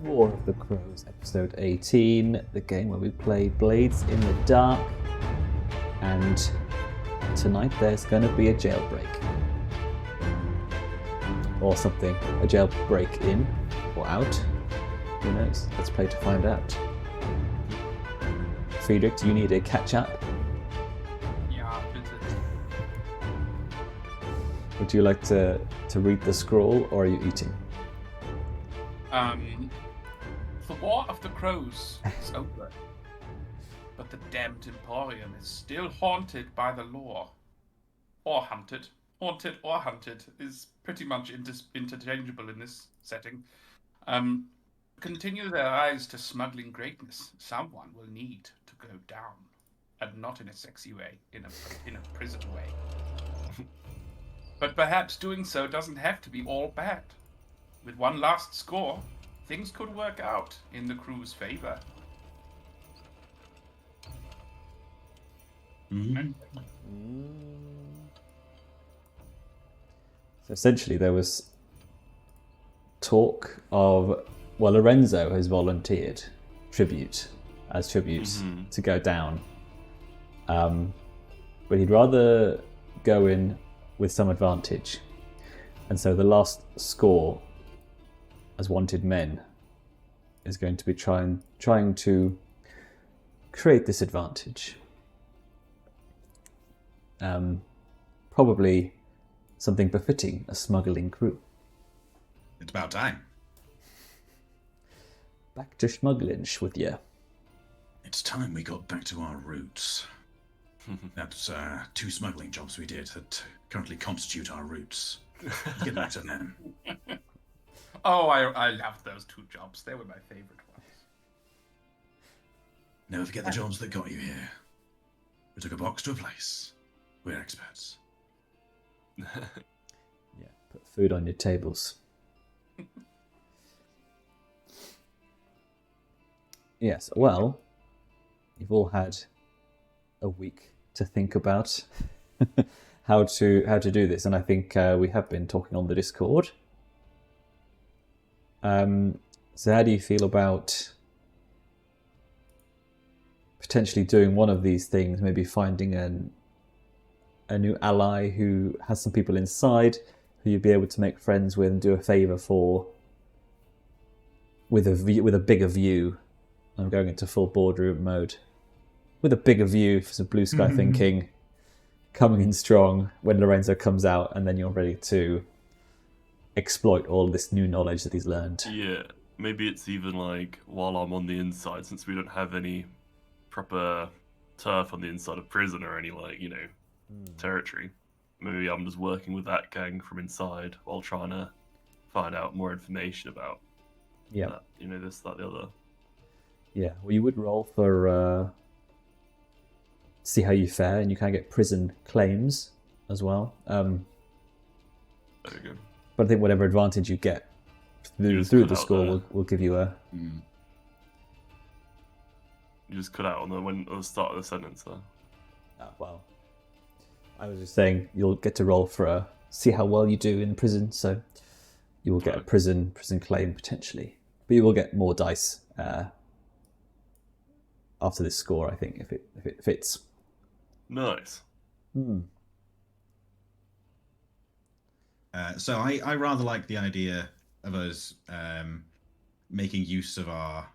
War of the Crows, episode 18, the game where we play Blades in the Dark. And tonight there's going to be a jailbreak. Or something. A jailbreak in or out. Who knows? Let's play to find out. Friedrich, do you need a catch-up? Yeah, bitte. Would you like to read the scroll, or are you eating? The War of the Crows is over, but the Damned Emporium is still haunted by the law. Or hunted. Haunted or hunted is pretty much interchangeable in this setting. Continue their rise to smuggling greatness. Someone will need to go down, and not in a sexy way, in a prison way. But perhaps doing so doesn't have to be all bad. With one last score, things could work out in the crew's favor. So essentially there was talk of, well, Lorenzo has volunteered tribute to go down. But he'd rather go in with some advantage. And so the last score as wanted men is going to be trying to create this advantage. Probably something befitting a smuggling crew. It's about time. Back to smuggling with you. It's time we got back to our roots. That's 2 smuggling jobs we did that currently constitute our roots. Get back to them. Oh, I loved those 2 jobs. They were my favorite ones. Never forget the jobs that got you here. We took a box to a place. We're experts. Yeah, put food on your tables. Yes, well, you've all had a week to think about how to do this, and I think we have been talking on the Discord. So how do you feel about potentially doing one of these things, maybe finding a new ally who has some people inside who you'd be able to make friends with and do a favour for with a bigger view? I'm going into full boardroom mode. With a bigger view for some blue sky thinking, coming in strong when Lorenzo comes out, and then you're ready to exploit all this new knowledge that he's learned. Yeah, maybe it's even like while I'm on the inside, since we don't have any proper turf on the inside of prison or any territory. Maybe I'm just working with that gang from inside while trying to find out more information about that, this, that, the other. Yeah, well, you would roll for see how you fare, and you can get prison claims as well. There we go. But I think whatever advantage you get through the score will give you a... You just cut out on the start of the sentence there. Well, I was just saying you'll get to roll for see how well you do in prison, so you will get a prison claim potentially. But you will get more dice after this score, I think, if it fits. Nice. So I rather like the idea of us making use of our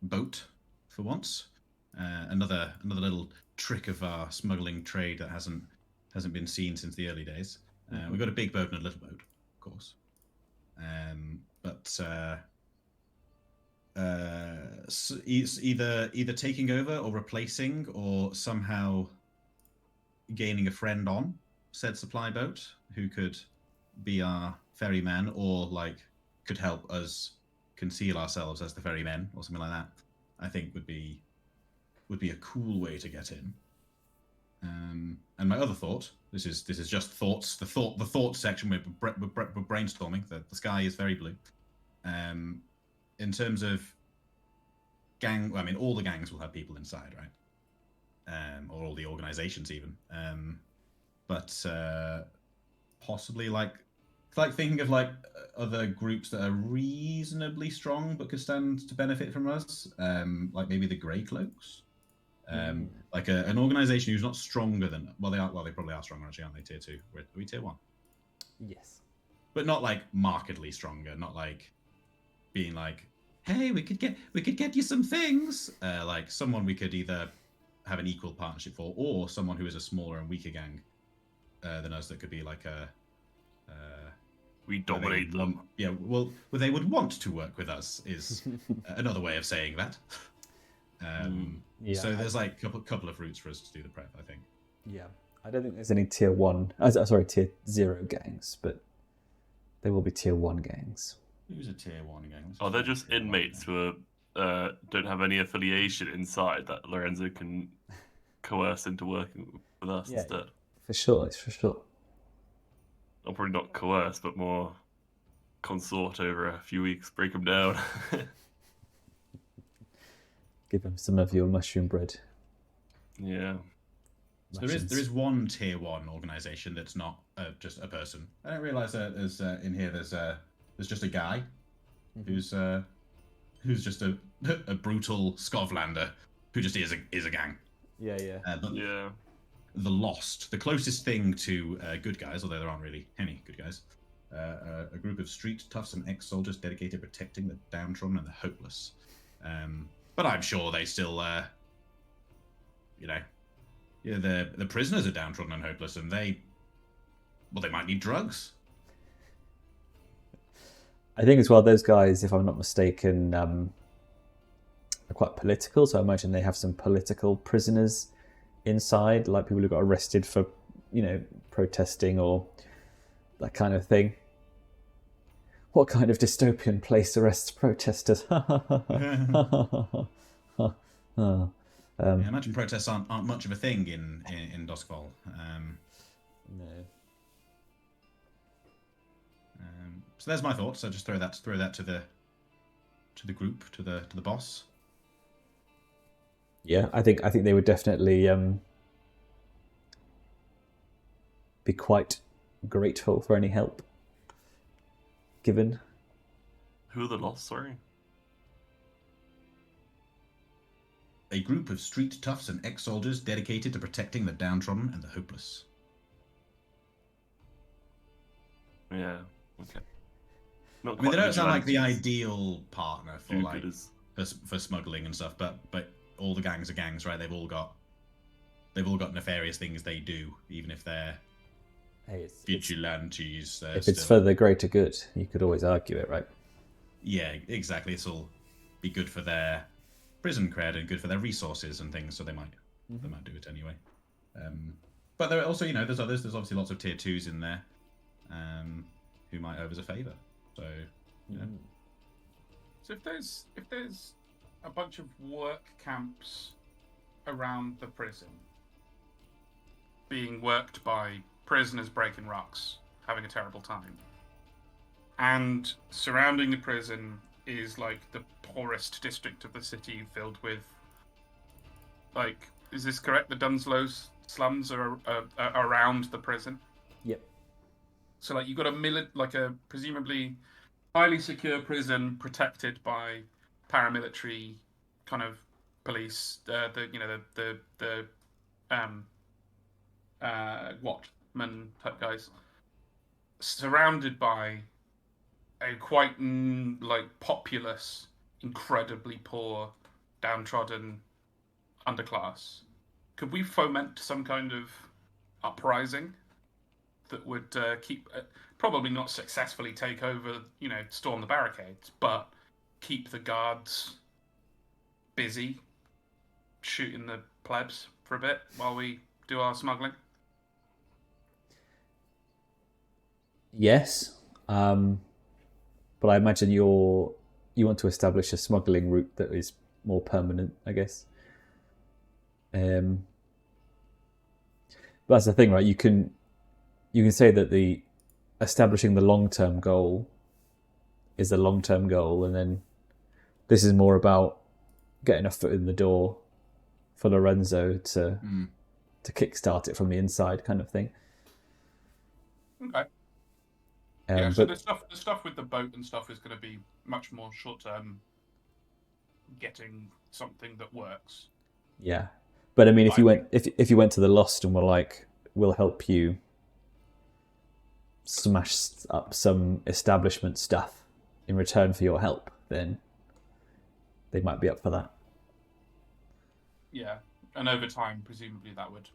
boat for once. Another little trick of our smuggling trade that hasn't been seen since the early days. We've got a big boat and a little boat, of course. So either taking over or replacing or somehow gaining a friend on said supply boat who could be our ferryman or could help us conceal ourselves as the ferrymen or something like that, I think would be a cool way to get in. And my other thought, this is just thoughts, the thought section we're brainstorming. The sky is very blue. In terms of gang, well, I mean, all the gangs will have people inside, right? Or all the organizations even. But possibly like thinking of like other groups that are reasonably strong but could stand to benefit from us. Like maybe the Grey Cloaks. Like an organization who's not stronger than they are. Well, they probably are stronger actually, aren't they? Tier 2. Are we tier 1? Yes. But not like markedly stronger. Not like being like, hey, we could get you some things. Like someone we could either have an equal partnership for, or someone who is a smaller and weaker gang than us that could be like a. We dominate them. Yeah, well, they would want to work with us is another way of saying that. So there's like a couple of routes for us to do the prep, I think. Yeah, I don't think there's any tier 0 gangs, but there will be tier 1 gangs. Who's a tier 1 gang? Oh, they're just inmates who don't have any affiliation inside that Lorenzo can coerce into working with us instead. For sure. I'll probably not coerce, but more consort over a few weeks, break them down. Give them some of your mushroom bread. Yeah. So there is one tier 1 organization that's not just a person. I didn't realize that there's in here there's just a guy who's just a brutal Scovlander who just is a gang. Yeah. Yeah. The Lost, the closest thing to good guys, although there aren't really any good guys, a group of street toughs and ex-soldiers dedicated to protecting the downtrodden and the hopeless. But I'm sure they still, the prisoners are downtrodden and hopeless, and they might need drugs. I think as well, those guys, if I'm not mistaken, are quite political, so I imagine they have some political prisoners inside, like people who got arrested for, protesting or that kind of thing. What kind of dystopian place arrests protesters? Imagine protests aren't much of a thing in Doskvol. No. So there's my thoughts. So just throw that to the group, to the boss. Yeah, I think they would definitely be quite grateful for any help given. Who are the Lost, sorry? A group of street toughs and ex-soldiers dedicated to protecting the downtrodden and the hopeless. Yeah, okay. They don't sound like the ideal partner for for smuggling and stuff, but all the gangs are gangs, right? They've all got nefarious things they do, even if they're vigilantes. If it's for the greater good, you could always argue it, right? Yeah, exactly. This will be good for their prison cred and good for their resources and things, so they might do it anyway. But there are also, there's others. There's obviously lots of tier 2s in there who might owe us a favour. So, So if there's a bunch of work camps around the prison being worked by prisoners breaking rocks, having a terrible time, and surrounding the prison is like the poorest district of the city, filled with, like, is this correct? The Dunslow's slums are around the prison. Yep. So like you've got a presumably highly secure prison protected by paramilitary kind of police, Watchman type guys, surrounded by a quite populous, incredibly poor, downtrodden underclass. Could we foment some kind of uprising that would keep, probably not successfully take over, storm the barricades, but keep the guards busy shooting the plebs for a bit while we do our smuggling? Yes, but I imagine you want to establish a smuggling route that is more permanent, I guess. But that's the thing, right? You can say that the establishing the long-term goal is the long-term goal, and then this is more about getting a foot in the door for Lorenzo to kickstart it from the inside, kind of thing. Okay. Yeah, so but the stuff with the boat and stuff is going to be much more short term. Getting something that works. yeah, but I mean, if you Like- went if you went to the Lost and were like, we'll help you smash up some establishment stuff in return for your help, then they might be up for that. Yeah, and over time, presumably that would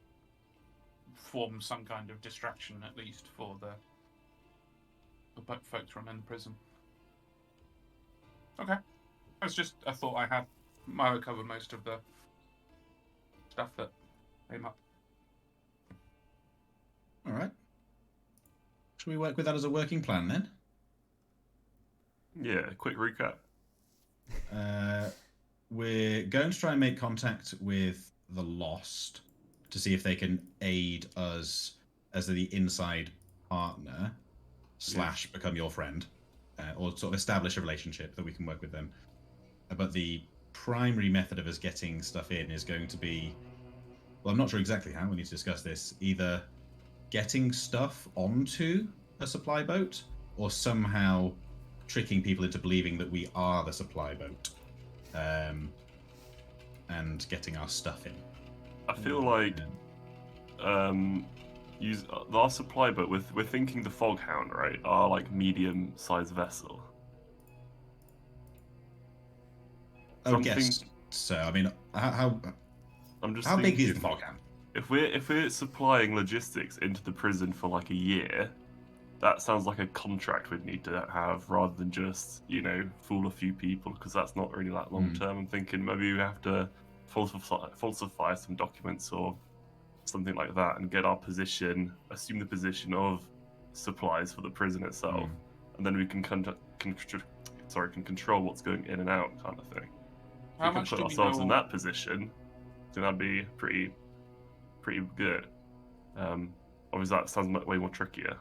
form some kind of distraction, at least for the folks running the prison. Okay, that's just I thought I had Milo cover most of the stuff that came up. All right. Should we work with that as a working plan then? Yeah, quick recap. We're going to try and make contact with the Lost to see if they can aid us as the inside partner / become your friend, or sort of establish a relationship that we can work with them. But the primary method of us getting stuff in is going to be, well, I'm not sure exactly how, we need to discuss this, either getting stuff onto a supply boat or somehow tricking people into believing that we are the supply boat, and getting our stuff in. I feel like use our supply boat. We're thinking the Foghound, right? Our like medium-sized vessel. I would guess so. I mean, how I'm just how big is thinking, the Foghound? If we're supplying logistics into the prison for like a year, that sounds like a contract we'd need to have rather than just, fool a few people, because that's not really that long term. I'm thinking maybe we have to falsify some documents or something like that and get our position, assume the position of supplies for the prison itself, and then we can control what's going in and out, kind of thing. If How we can much put do we ourselves in know? that position, then that'd be pretty good. Obviously, that sounds way more trickier.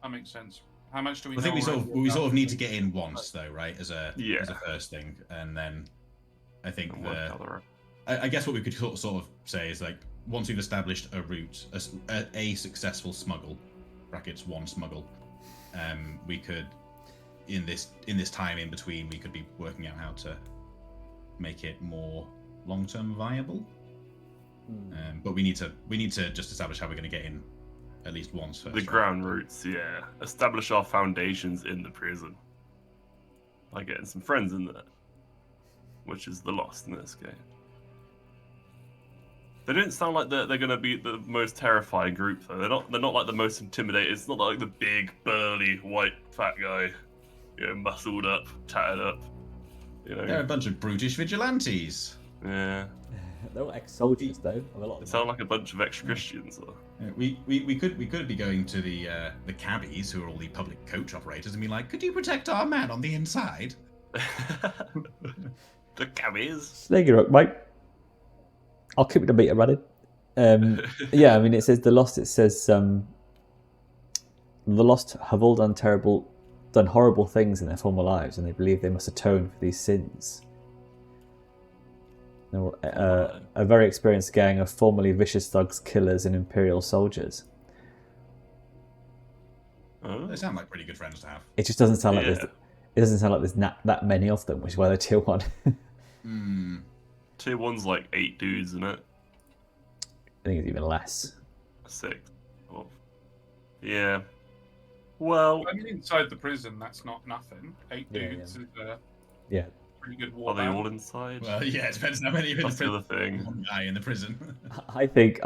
That makes sense. How much do we I think know? we sort of need to get in once though, right? As a Yeah. first thing, and then I think And work out the right. I guess what we could sort of say is like once we've established a route, a successful smuggle (brackets one smuggle), we could in this time in between we could be working out how to make it more long-term viable. But we need to just establish how we're going to get in at least once first. The ground roots, yeah. Establish our foundations in the prison by getting some friends in there, which is the Lost in this game. They don't sound like they're going to be the most terrifying group though. They're not like the most intimidating. It's not like the big, burly, white, fat guy, muscled up, tatted up. They're a bunch of brutish vigilantes. Yeah. They're all ex-soldiers, though. Of a lot They of sound like a bunch of ex-Christians. Though. We could be going to the cabbies, who are all the public coach operators, and be like, could you protect our man on the inside? The cabbies. Sleg your hook, mate. I'll keep the meter running. Yeah, I mean, it says the Lost. It says the Lost have all done horrible things in their former lives, and they believe they must atone for these sins. They were a very experienced gang of formerly vicious thugs, killers, and imperial soldiers. Oh. They sound like pretty good friends to have. It just doesn't sound like there's that many of them, which is why they're tier 1. Tier 1's like 8 dudes, isn't it? I think it's even less. 6. Well, yeah. Well, I mean, inside the prison, that's not nothing. 8 dudes is a Yeah. pretty good war. are they all inside? Well, yeah, it depends on how many of That's the other thing. One guy in the prison. I think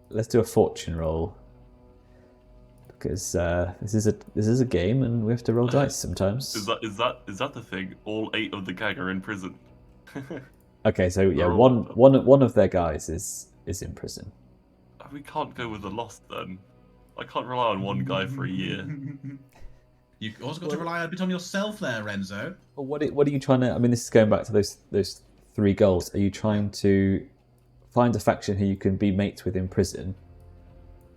let's do a fortune roll, because this is a game and we have to roll dice sometimes. Is that the thing? All 8 of the gang are in prison. Okay, so yeah, They're all- one of their guys is in prison. We can't go with the Lost then. I can't rely on one guy for a year. You've also got to rely a bit on yourself there, Renzo. Well, what are you trying to? I mean, this is going back to those 3 goals. Are you trying to find a faction who you can be mates with in prison,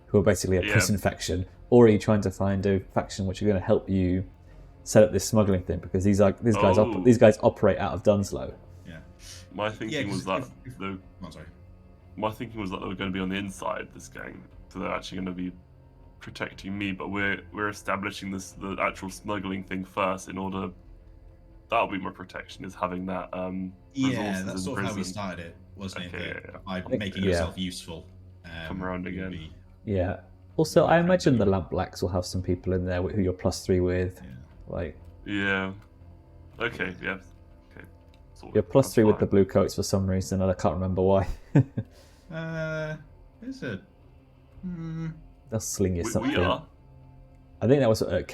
who are basically a prison faction, or are you trying to find a faction which are going to help you set up this smuggling thing? Because these guys operate out of Dunslow. Yeah. My thinking was that I'm sorry. my thinking was that they were going to be on the inside, this gang, so they're actually going to be protecting me. But we're establishing the actual smuggling thing first in order. That'll be my protection, is having that Yeah, resources that's in sort of how we prison. started it, wasn't Okay, it? yeah. By think- making yeah. yourself useful. Come around you'll again. be- Yeah. Also, Yeah, I friends imagine the anyway. Lamp Blacks will have some people in there who you're +3 with. yeah. Like, Yeah. Okay. Yeah. Okay. Sort of, you're that's +3 with the fine. blue coats for some reason, and I can't remember why. Is it? Hmm. They'll sling you something. We are. I think that was at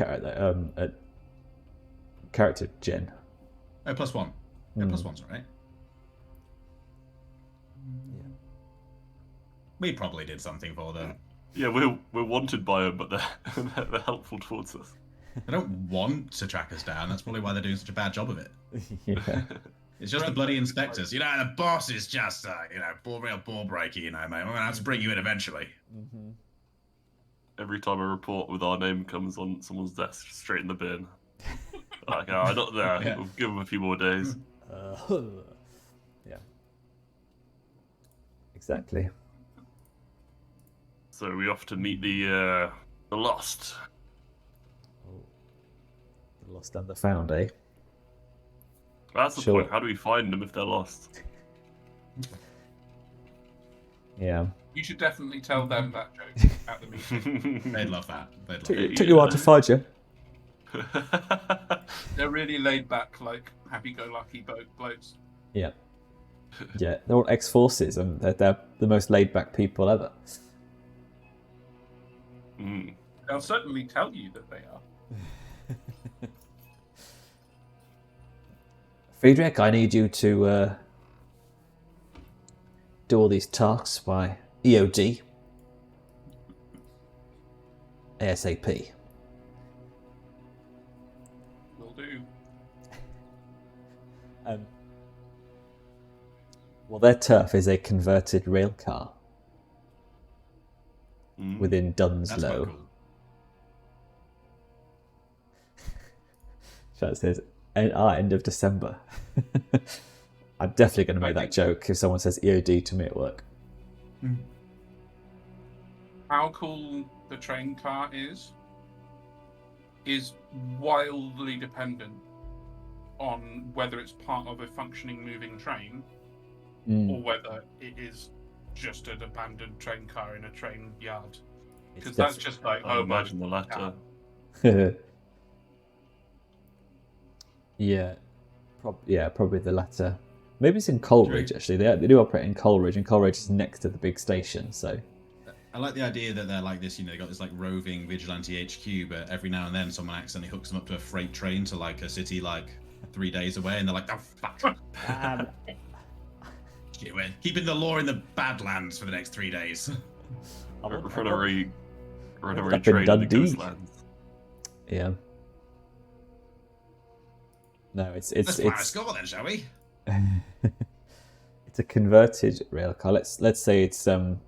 character gen. Oh, +1. Yeah, +1's all right. Yeah. We probably did something for them. Yeah, we're wanted by them, but they're helpful towards us. They don't want to track us down. That's probably why they're doing such a bad job of it. Yeah. It's just the bloody inspectors. You know, the boss is just, real ball breaker, mate. We're going to have to bring you in eventually. Mm-hmm. Every time a report with our name comes on someone's desk, straight in the bin. Like, not there. Yeah. We'll give them a few more days. Yeah. Exactly. So we off to meet the lost. The lost and the found, eh? That's the Sure. point. How do we find them if they're lost? Yeah. You should definitely tell them that joke at the meeting. They'd love that. They'd love Took, it. took you a while to find you. They're really laid back, like happy-go-lucky blokes. Yeah. Yeah, they're all ex-forces, and they're the most laid-back people ever. Mm. They'll certainly tell you that they are. Friedrich, I need you to do all these tasks by EOD. ASAP. Will do. Well, their turf is a converted rail car Mm. within That's quite Dunslow. cool. That says end of December. I'm definitely going to make that joke if someone says EOD to me at work. How cool the train car is wildly dependent on whether it's part of a functioning moving train or whether it is just an abandoned train car in a train yard. Because that's just like, I oh, imagine the latter. Yeah, probably the latter. Maybe it's in Coleridge, actually. They do operate in Coleridge, and Coleridge is next to the big station, so... I like the idea that they're like this, they got this like roving vigilante HQ, but every now and then someone accidentally hooks them up to a freight train to like a city like 3 days away, and they're like, oh fuck. Shit, we're keeping the law in the Badlands for the next 3 days. Runaway Up in train in the Dundee. Ghostlands. Yeah. No, it's Let's fire a score then, shall we? it's a converted rail car. Let's say it's in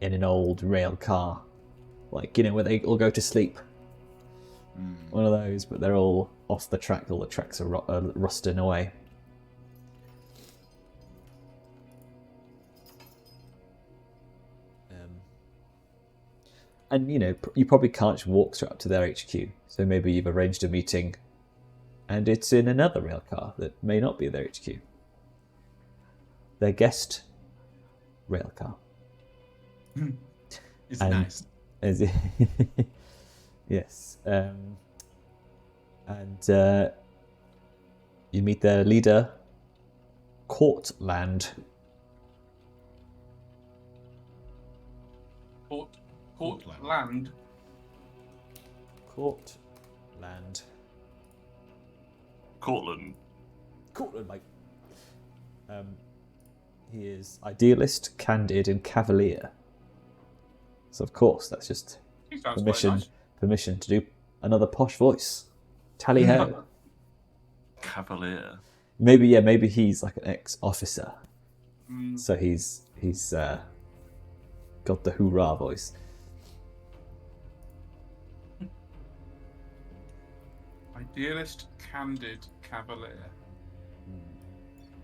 an old rail car, like where they all go to sleep. One of those, but they're all off the track. All the tracks are rusting away. And you probably can't just walk straight up to their HQ. So maybe you've arranged a meeting, and it's in another rail car that may not be their HQ. Their guest rail car. It's nice. Yes. And you meet their leader, Courtland. Portland. Courtland. Cortland. Courtland, mate. He is idealist, candid, and cavalier. So of course, that's just He sounds quite nice. permission to do another posh voice. Tally ho. Cavalier. Maybe he's like an ex-officer, Mm, so he's got the hoorah voice. idealist, candid, cavalier.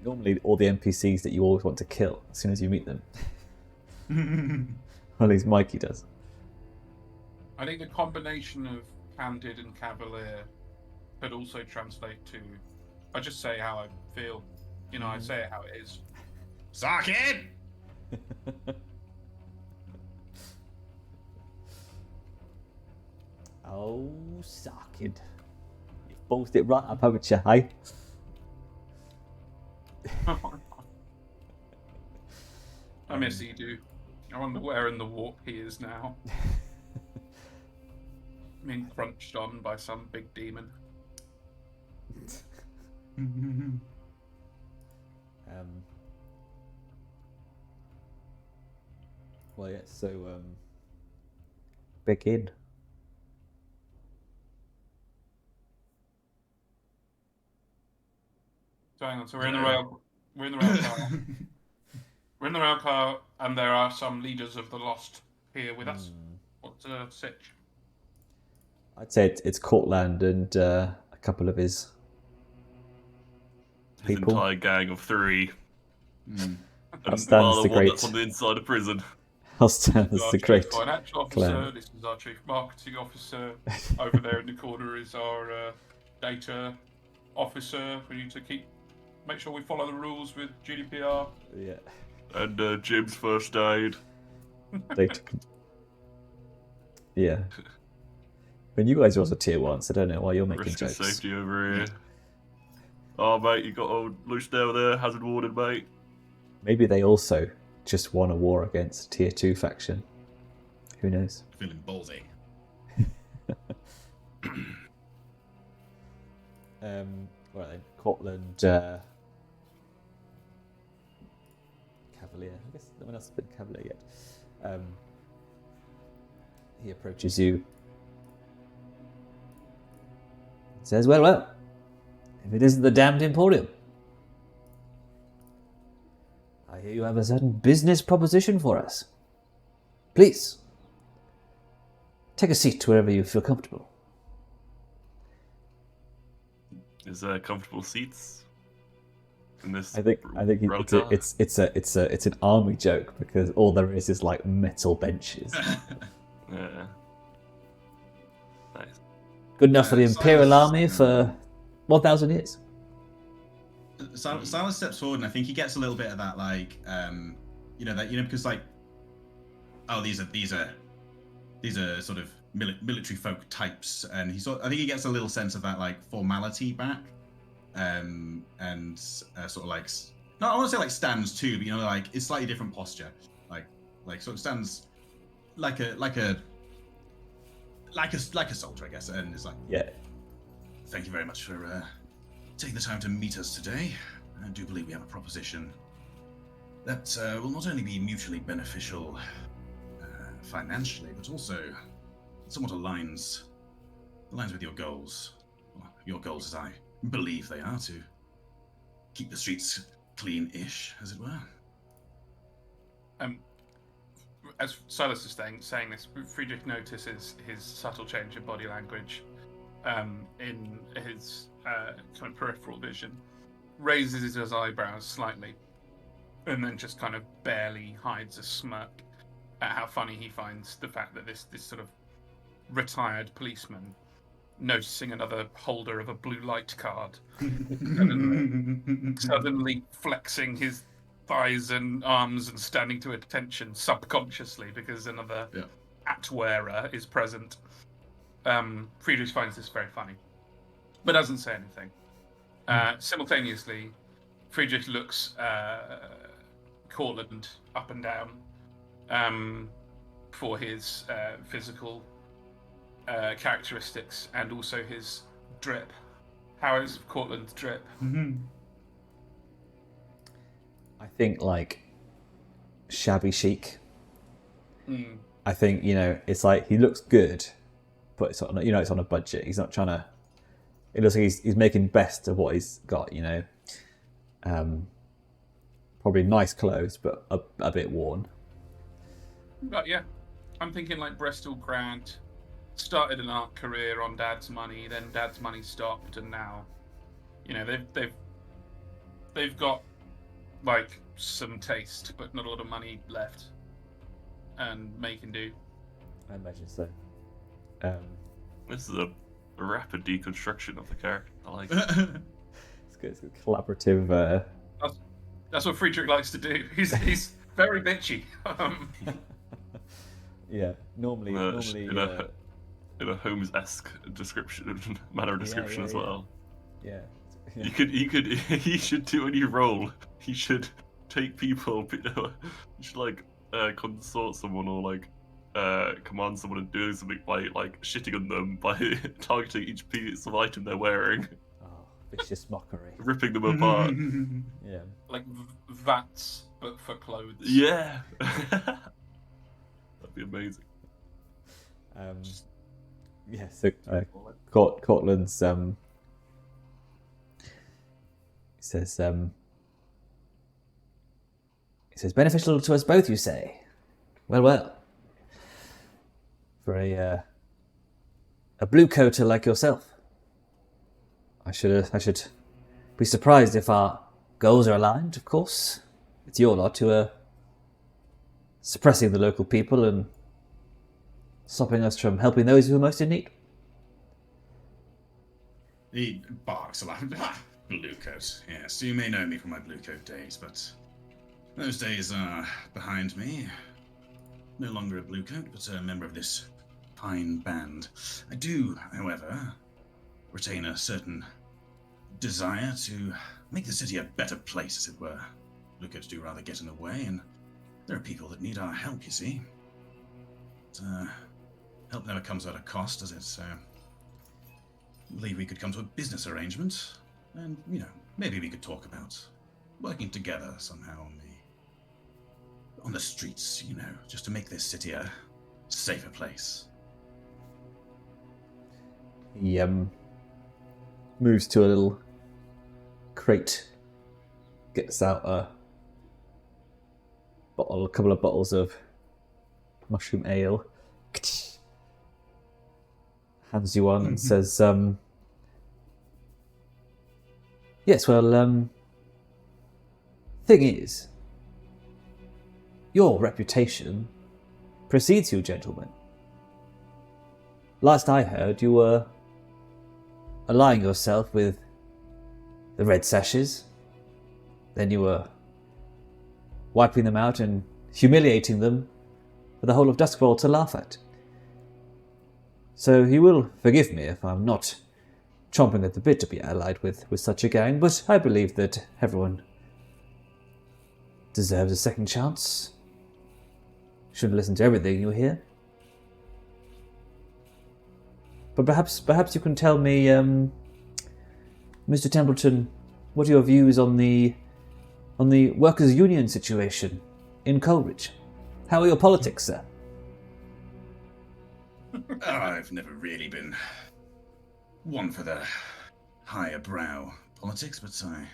Normally, all the NPCs that you always want to kill as soon as you meet them. At least Mikey does. I think the combination of candid and cavalier could also translate to, I just say how I feel. You know, I say it how it is. Suck it! Oh, suck it. You've ballsed it right up, haven't you, hey? I miss Edu. I wonder where in the warp he is now. Being crunched on by some big demon. Well, yeah, so, begin. So hang on, so we're in the rail car. We're in the rail car, and there are some leaders of the Lost here with us. What's the sitch? I'd say it's Cortland and a couple of his people. Entire gang of 3. That stands the great. That's on the inside of prison. That stands the great. Financial officer. clan. This is our chief marketing officer. Over there in the corner is our data officer. We need to make sure we follow the rules with GDPR. Yeah. And Jim's first aid. Data. Yeah. When you guys are also tier 1, so I don't know why you're making Risk of jokes. safety over here. Oh, mate, you got a loose down there. Hazard warning, mate. Maybe they also just won a war against tier 2 faction. Who knows? Feeling ballsy. Right then, Cortland, Cavalier. I guess no one else has been Cavalier yet. He approaches you. Says, well, if it isn't the Damned Emporium. I hear you have a certain business proposition for us. Please, take a seat wherever you feel comfortable. Is there comfortable seats in this? I think rail car? it's an army joke because all there is like metal benches. Yeah. Nice. Good enough for the Imperial Silas- Army for 1,000 years. Silas steps forward, and I think he gets a little bit of that, like, because like, oh, these are sort of military folk types, and I think he gets a little sense of that, like, formality back, and sort of like, no, I want to say like stands too, but like it's slightly different posture, like sort of stands like a soldier, I guess, and it's like, Yeah. thank you very much for taking the time to meet us today. I do believe we have a proposition that will not only be mutually beneficial financially, but also somewhat aligns with your goals. Well, your goals, as I believe they are, to keep the streets clean-ish, as it were. As Silas is saying this, Friedrich notices his subtle change in body language in his kind of peripheral vision, raises his eyebrows slightly, and then just kind of barely hides a smirk at how funny he finds the fact that this sort of retired policeman, noticing another holder of a blue light card, suddenly flexing his thighs and arms and standing to attention subconsciously because another at-wearer is present. Friedrich finds this very funny, but doesn't say anything. Simultaneously, Friedrich looks Cortland up and down for his physical characteristics and also his drip. How is Cortland's drip? I think like shabby chic. I think it's like he looks good, but it's on it's on a budget. He's not trying to. It looks like he's making best of what he's got. Probably nice clothes, but a bit worn. But yeah, I'm thinking like Bristol grad, started an art career on Dad's money, then Dad's money stopped, and now, they've got like some taste, but not a lot of money left, and make and do. I imagine so. This is a rapid deconstruction of the character. I like it. It's good. It's good collaborative. That's what Friedrich likes to do. He's very bitchy. Yeah. Normally. In a Holmes-esque description, manner description as well. Yeah. He should do a new role. He should take people. He should like consort someone or like command someone to do something by like shitting on them by targeting each piece of item they're wearing. Oh, vicious mockery. Ripping them apart. Yeah. Like vats, but for clothes. Yeah. That'd be amazing. Yeah, so Cortland's he says beneficial to us both, you say? Well. For a blue coater like yourself, I should be surprised if our goals are aligned. Of course, it's your lot who are suppressing the local people and stopping us from helping those who are most in need. He barks aloud. Blue coat. Yes, you may know me from my blue coat days, but those days are behind me. No longer a blue coat, but a member of this fine band. I do, however, retain a certain desire to make the city a better place, as it were. Blue coats do rather get in the way, and there are people that need our help, you see. But, help never comes at a cost, does it? So I believe we could come to a business arrangement, and, maybe we could talk about working together somehow on the streets, just to make this city a safer place. He moves to a little crate, gets out a couple of bottles of mushroom ale, hands you one and says, yes, well, thing is, your reputation precedes you, gentlemen. Last I heard, you were allying yourself with the Red Sashes. Then you were wiping them out and humiliating them for the whole of Duskfall to laugh at. So you will forgive me if I'm not chomping at the bit to be allied with such a gang, but I believe that everyone deserves a second chance. Shouldn't listen to everything you hear. But perhaps you can tell me, Mr. Templeton, what are your views on the workers' union situation in Coleridge? How are your politics, sir? I've never really been one for the higher brow politics, but I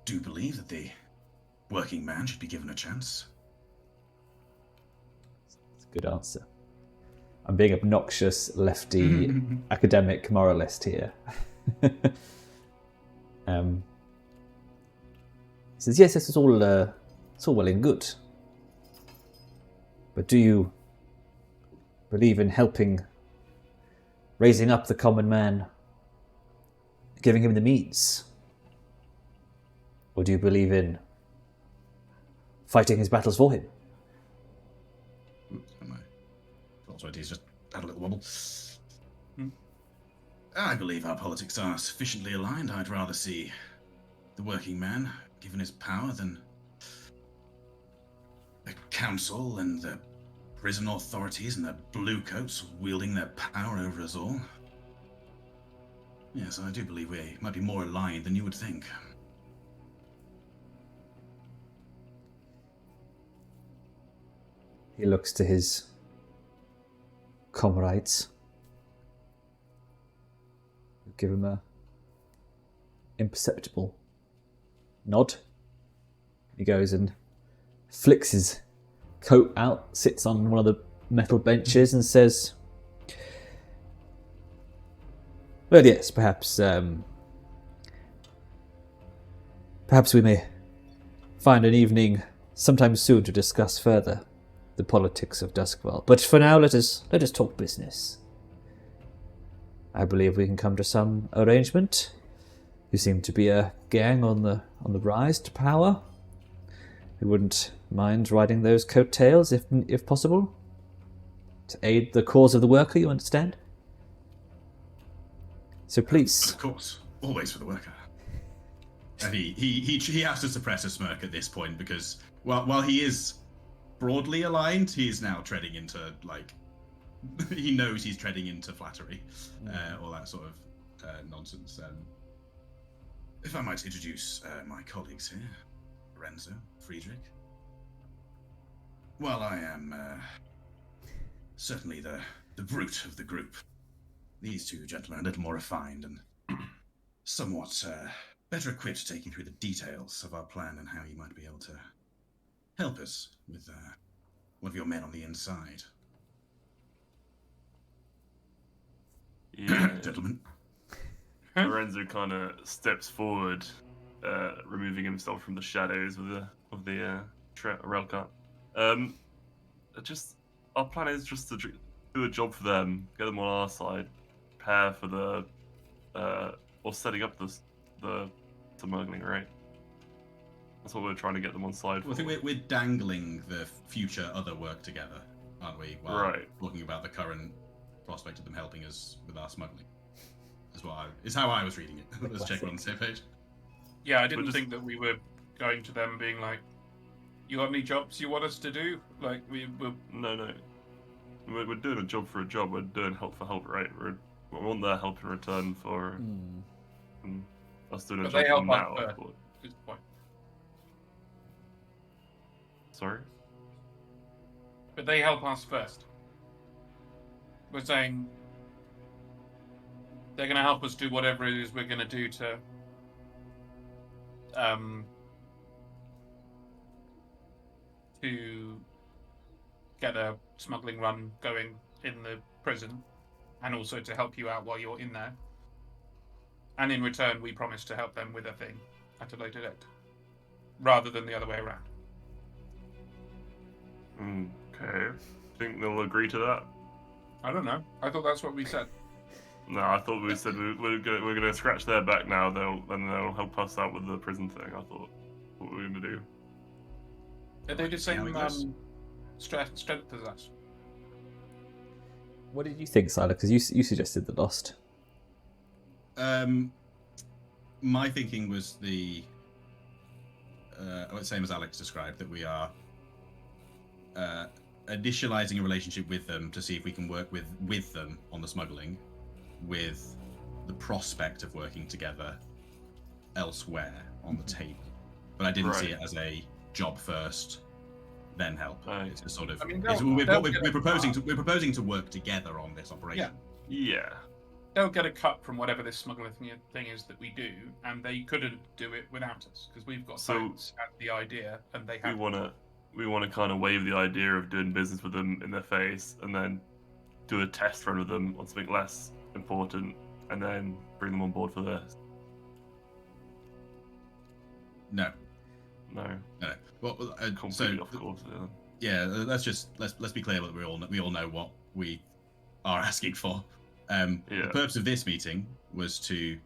do believe that the working man should be given a chance. That's a good answer. I'm being obnoxious, lefty, academic moralist here. He says, yes, it's all well and good. But do you believe in raising up the common man, giving him the means? Or do you believe in fighting his battles for him? He's just had a little wobble. I believe our politics are sufficiently aligned. I'd rather see the working man given his power than the council and the prison authorities and the bluecoats wielding their power over us all. Yes, I do believe we might be more aligned than you would think. He looks to his comrades, who give him a imperceptible nod. He goes and flicks his coat out, sits on one of the metal benches and says, well, yes, perhaps we may find an evening sometime soon to discuss further the politics of Duskwell. But for now, let us talk business. I believe we can come to some arrangement. You seem to be a gang on the rise to power. We wouldn't mind riding those coattails if possible. To aid the cause of the worker, you understand? So please. Of course, always for the worker. And he has to suppress a smirk at this point because while he is broadly aligned, he is now treading into he knows he's treading into flattery, all that sort of nonsense. If I might introduce my colleagues here, Lorenzo, Friedrich. While I am certainly the brute of the group, these two gentlemen are a little more refined and somewhat better equipped to take you through the details of our plan and how you might be able to help us with one of your men on the inside. Yeah. Gentlemen. Lorenzo kind of steps forward, removing himself from the shadows of the rail car. Our plan is just to do a job for them, get them on our side, prepare for the or setting up the smuggling, right? That's what we're trying to get them on side for. Well, I think we're dangling the future other work together, aren't we? While Right. talking about the current prospect of them helping us with our smuggling. Is how I was reading it. Let's check we're on the same page. Yeah, I didn't think that we were going to them being like, "You got any jobs you want us to do?" Like we were. No. We're doing a job for a job. We're doing help for help, right? We want their help in return for us doing a But job they for help them now. us I first. thought. Is the point. Sorry? But they help us first. We're saying they're going to help us do whatever it is we're going to do to get a smuggling run going in the prison, and also to help you out while you're in there. And in return, we promise to help them with a thing at a later date, rather than the other way around. Okay. Think they'll agree to that? I don't know. I thought that's what we said. No, I thought we said we're gonna scratch their back now. They'll help us out with the prison thing. I thought what we were gonna do. Are they the See how same it goes. strength as us? What did you think, Silas? Because you suggested the Lost. My thinking was the same as Alex described, that we are initializing a relationship with them to see if we can work with them on the smuggling, with the prospect of working together elsewhere on the table. But I didn't see it as a job first, then help. Right. It's a sort of. I mean, we're proposing to work together on this operation. Yeah. They'll get a cut from whatever this smuggling thing is that we do, and they couldn't do it without us because we've got votes at the idea, and they have. We want to kind of wave the idea of doing business with them in their face, and then do a test run with them on something less important, and then bring them on board for this. No. Well, Completely off course. let's be clear that we all know what we are asking for. The purpose of this meeting was to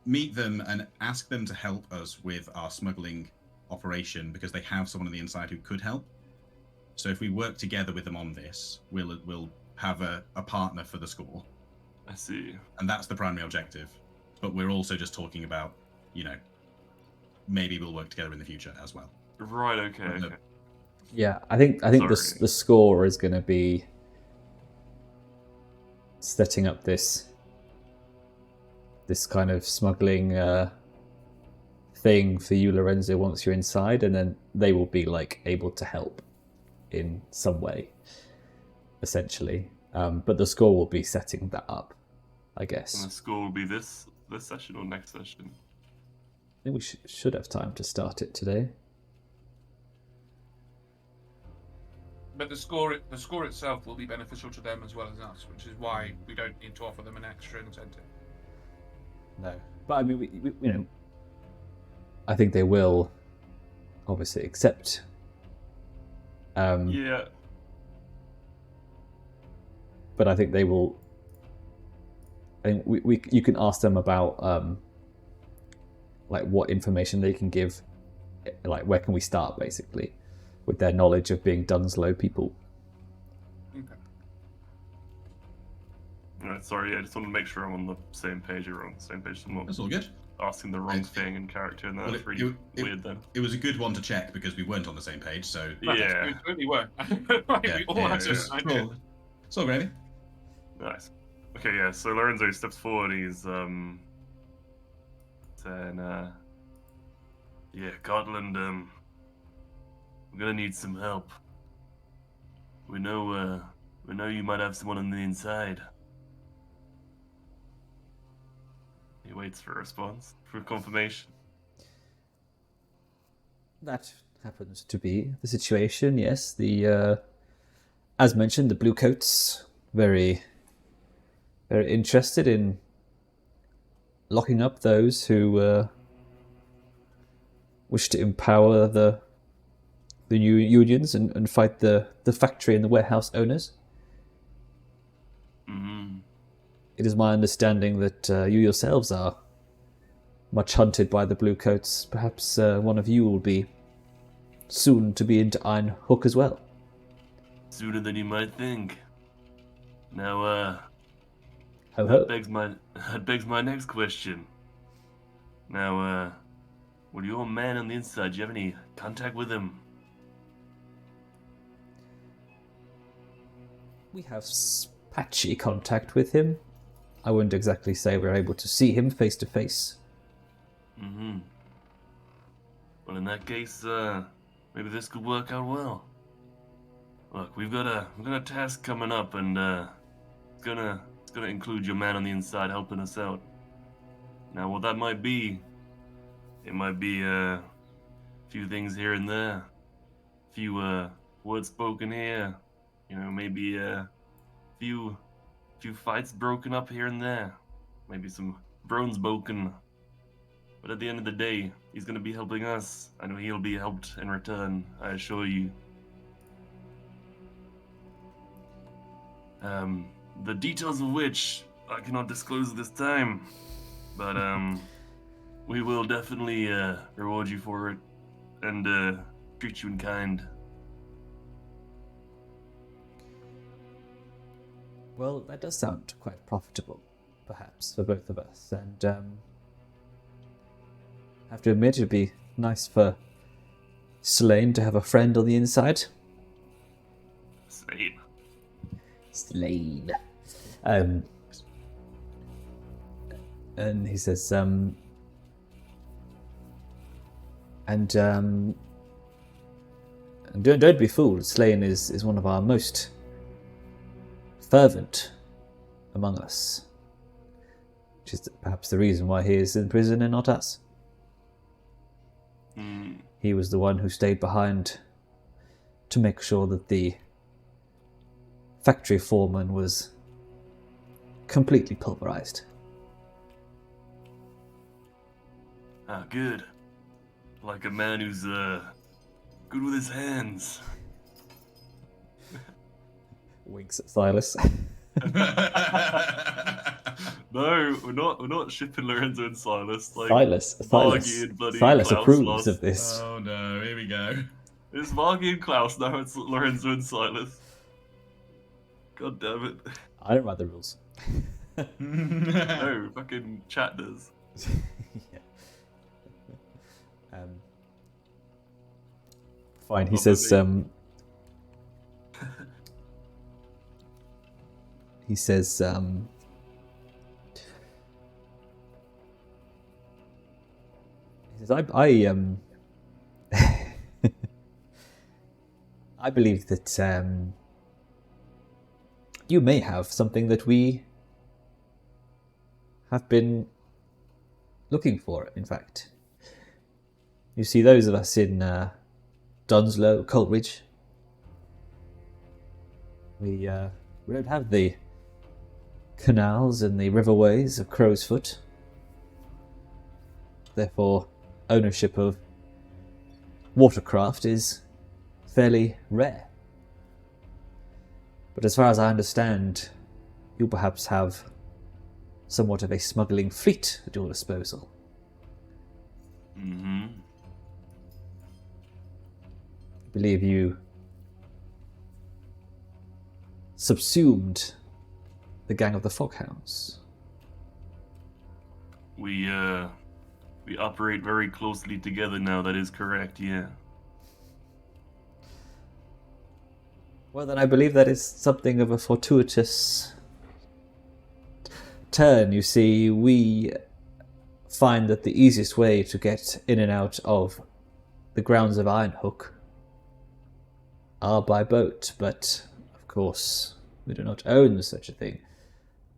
meet them and ask them to help us with our smuggling operation because they have someone on the inside who could help. So if we work together with them on this, we'll have a partner for the score. I see. And that's the primary objective. But we're also just talking about, maybe we'll work together in the future as well. Right. Okay. Yeah, I think the score is going to be setting up this kind of smuggling thing for you, Lorenzo, once you're inside, and then they will be able to help in some way, essentially. But the score will be setting that up, I guess. And the score will be this session or next session? I think we should have time to start it today. But the score itself will be beneficial to them as well as us, which is why we don't need to offer them an extra incentive. No, but I mean, we I think they will obviously accept. Yeah. But I think they will. I think you can ask them about like what information they can give, like where can we start, basically, with their knowledge of being Dunslow people. Okay. Alright, sorry, I just want to make sure I'm on the same page. You're on the same page. I'm not That's all good. asking the wrong thing in character, and that's Well, really weird then. It was a good one to check because we weren't on the same page, so... Yeah. We really were. We all had it's an idea. it's all gravy. Nice. Okay, yeah, so Lorenzo steps forward, he's, saying, yeah, Gotland, we're gonna need some help. We know you might have someone on the inside. He waits for a response, for confirmation. That happens to be the situation, yes. The as mentioned, the Bluecoats very interested in locking up those who wish to empower the new unions and fight the factory and the warehouse owners. Mm-hmm. It is my understanding that you yourselves are much hunted by the Bluecoats. Perhaps one of you will be soon to be into Ironhook as well. Sooner than you might think. Now, Ho ho. that begs my next question. Now, with your man on the inside, do you have any contact with him? We have patchy contact with him. I wouldn't exactly say we're able to see him face to face. Mm-hmm. Well, in that case, maybe this could work out well. Look, we've got a task coming up, and it's gonna include your man on the inside helping us out. Now, what that might be, it might be a few things here and there, a few words spoken here, you know, maybe a few fights broken up here and there, maybe some bones broken. But at the end of the day, he's gonna be helping us. I know he'll be helped in return, I assure you. The details of which I cannot disclose at this time, but we will definitely reward you for it and treat you in kind. Well, that does sound quite profitable, perhaps, for both of us. And I have to admit, it'd be nice for Slane to have a friend on the inside. Slane. Slane. And he says, and don't be fooled. Slane is one of our most fervent among us, which is perhaps the reason why he is in prison and not us. He was the one who stayed behind to make sure that the factory foreman was completely pulverized. Ah, good. Like a man who's good with his hands. Winks at Silas. No, we're not shipping Lorenzo and Silas. Like Silas Klaus approves lost. of this. Oh no, here we go. It's Margie and Klaus, now it's Lorenzo and Silas. God damn it. I don't write the rules. No, fucking chat does. Yeah. Fine, he says, he says, I believe that you may have something that we have been looking for, in fact. You see, those of us in Dunslow, Coleridge, we don't have the canals and the riverways of Crowsfoot. Therefore, ownership of watercraft is fairly rare. But as far as I understand, you perhaps have somewhat of a smuggling fleet at your disposal. Mm-hmm. I believe you subsumed the gang of the Foghounds. We operate very closely together now, that is correct, yeah. Well, then I believe that is something of a fortuitous turn. You see, we find that the easiest way to get in and out of the grounds of Ironhook are by boat, but of course we do not own such a thing.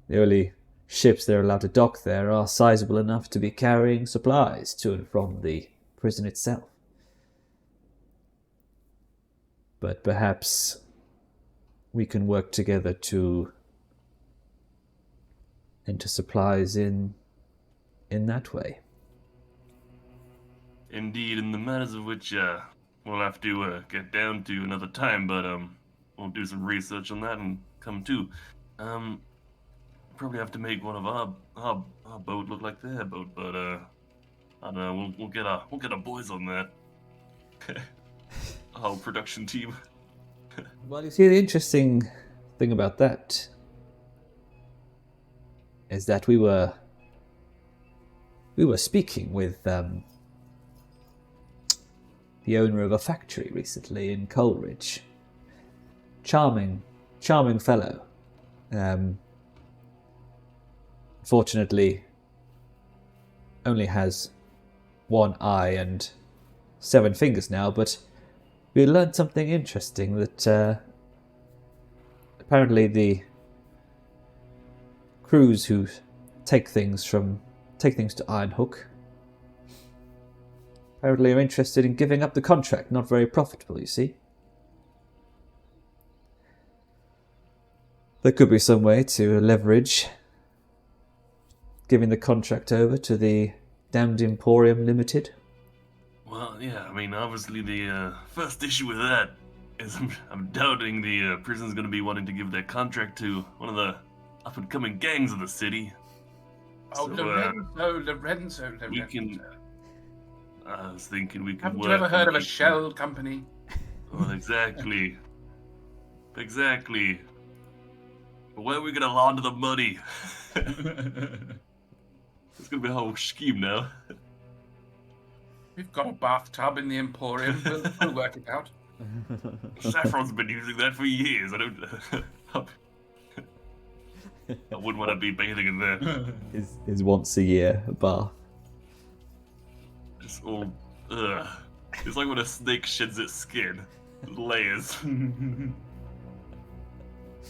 The only ships that are allowed to dock there are sizable enough to be carrying supplies to and from the prison itself. But perhaps we can work together to enter supplies in that way. Indeed, in the matters of which we'll have to get down to another time, but we'll do some research on that and come to. Probably have to make one of our boat look like their boat, but I don't know. We'll get our boys on that. Our production team. Well, you see, the interesting thing about that is that we were speaking with the owner of a factory recently in Coleridge. Charming fellow. Fortunately, only has one eye and 7 fingers now, but we learned something interesting that apparently the crews who take things to Ironhook apparently are interested in giving up the contract. Not very profitable, you see. There could be some way to leverage giving the contract over to the Damned Emporium Limited. Well, yeah, I mean, obviously the first issue with that is I'm doubting the prison's going to be wanting to give their contract to one of the up-and-coming gangs of the city. Oh, So, Lorenzo. we can... I was thinking we could Haven't work... you ever heard of a on- shell company? Well, exactly. Exactly. But where are we going to launder the money? It's going to be a whole scheme now. We've got a bathtub in the Emporium. We'll work it out. Saffron's been using that for years. I wouldn't want to be bathing in there. Is once a year bath. Just all, ugh. It's like when a snake sheds its skin. Layers.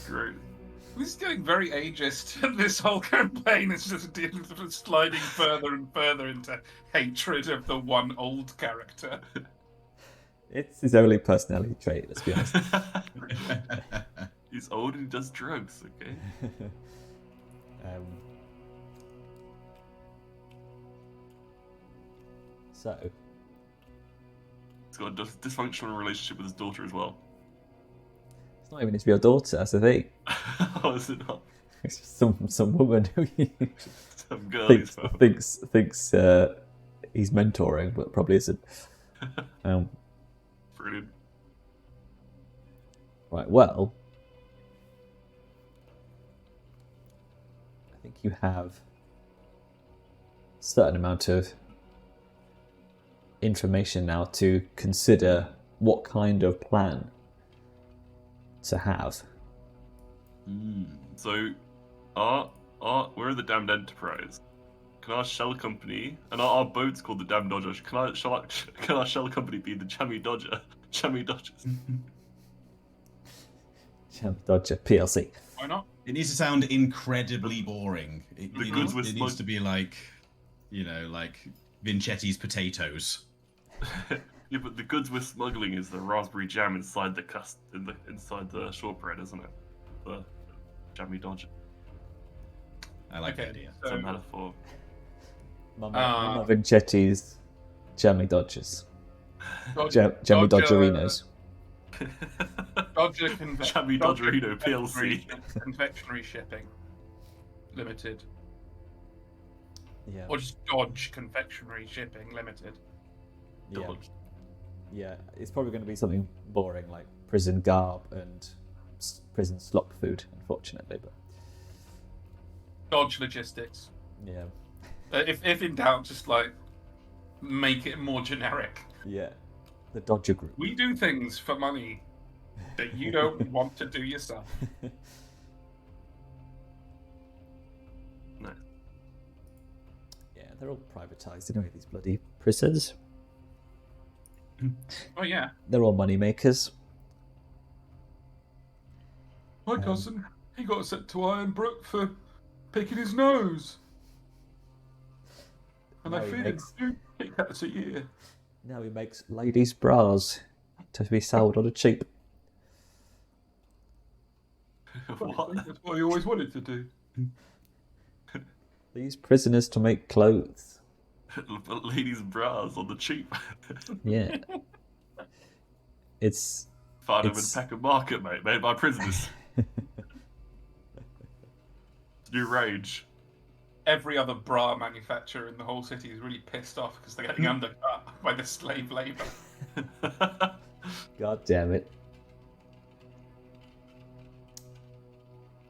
Great. This is getting very ageist. This whole campaign is just sliding further and further into hatred of the one old character. It's his only personality trait, let's be honest. He's old and he does drugs, okay? So, He's got a dysfunctional relationship with his daughter as well. it's not even his real daughter, that's the thing. Oh, is it not? It's just some woman who he Some girl thinks he's mentoring, but probably isn't. Brilliant. Right, well, I think you have a certain amount of information now to consider what kind of plan to have. So, we're the Damned Enterprise. Can our shell company, and our boat's called the Damned Dodger, can our shell company be the Jammy Dodger? Jammy Dodgers. Dodger PLC. Why not? It needs to sound incredibly boring. It goods with needs to be like, like Vincetti's potatoes. Yeah, but the goods we're smuggling is the raspberry jam inside the inside the shortbread, isn't it? The Jammy Dodger. I like the Okay, idea. It's a so metaphor. Mama Vincetti's Jammy Dodgers. Jammy Dodgerinos. Dodger Jammy Dodgerino PLC. Confectionery Shipping Limited. Yeah. Or just Dodge Confectionery Shipping Limited. Yeah. Dodge. Yeah, it's probably going to be something boring like prison garb and prison slop food, unfortunately. But Dodge Logistics. yeah, If in doubt, just like make it more generic. yeah, the Dodger Group. We do things for money that you don't want to do yourself. No. Yeah, they're all privatised anyway. These bloody prisons. Oh yeah, They're all money makers. my cousin, he got sent to Ironbrook for picking his nose, and Now I he feed him makes- 2 Kit Kats a year. Now he makes ladies' bras to be sold on a cheap. What? That's what he always wanted to do. They use prisoners to make clothes. Ladies' bras on the cheap. Yeah. It's Found them in It's- Peckham Market, mate. Made by prisoners. New rage. Every other bra manufacturer in the whole city is really pissed off because they're getting undercut by the slave labour. God damn it.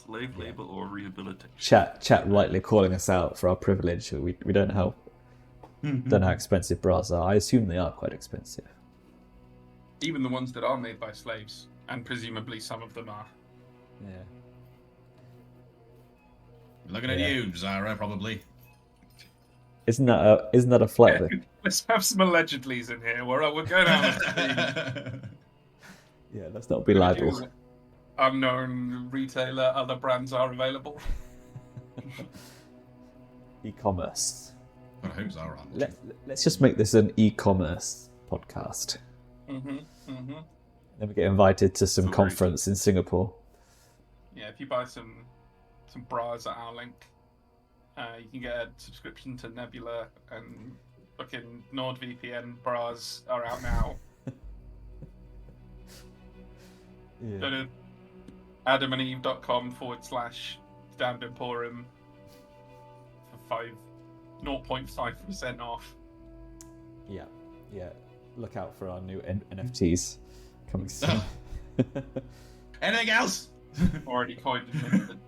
Slave labour or rehabilitation. Chat rightly calling us out for our privilege. We don't know how expensive bras are. I assume they are quite expensive. Even the ones that are made by slaves, and presumably some of them are. Yeah. Looking at Yeah. you, Zara, probably. Isn't that a flat bit? Let's have some allegedlys in here. We're going out on the Yeah, let's not be libel. Unknown retailer, other brands are available. E-commerce. I hope Zara. Let's just make this an e-commerce podcast. Then we get invited to some Sorry. conference in Singapore. Yeah, if you buy some bras at our link, you can get a subscription to Nebula, and fucking NordVPN bras are out now. Go to adamandeve.com/Damned Emporium for 0.5% off. Yeah. Look out for our new NFTs coming soon. Anything else? Already coined and minted.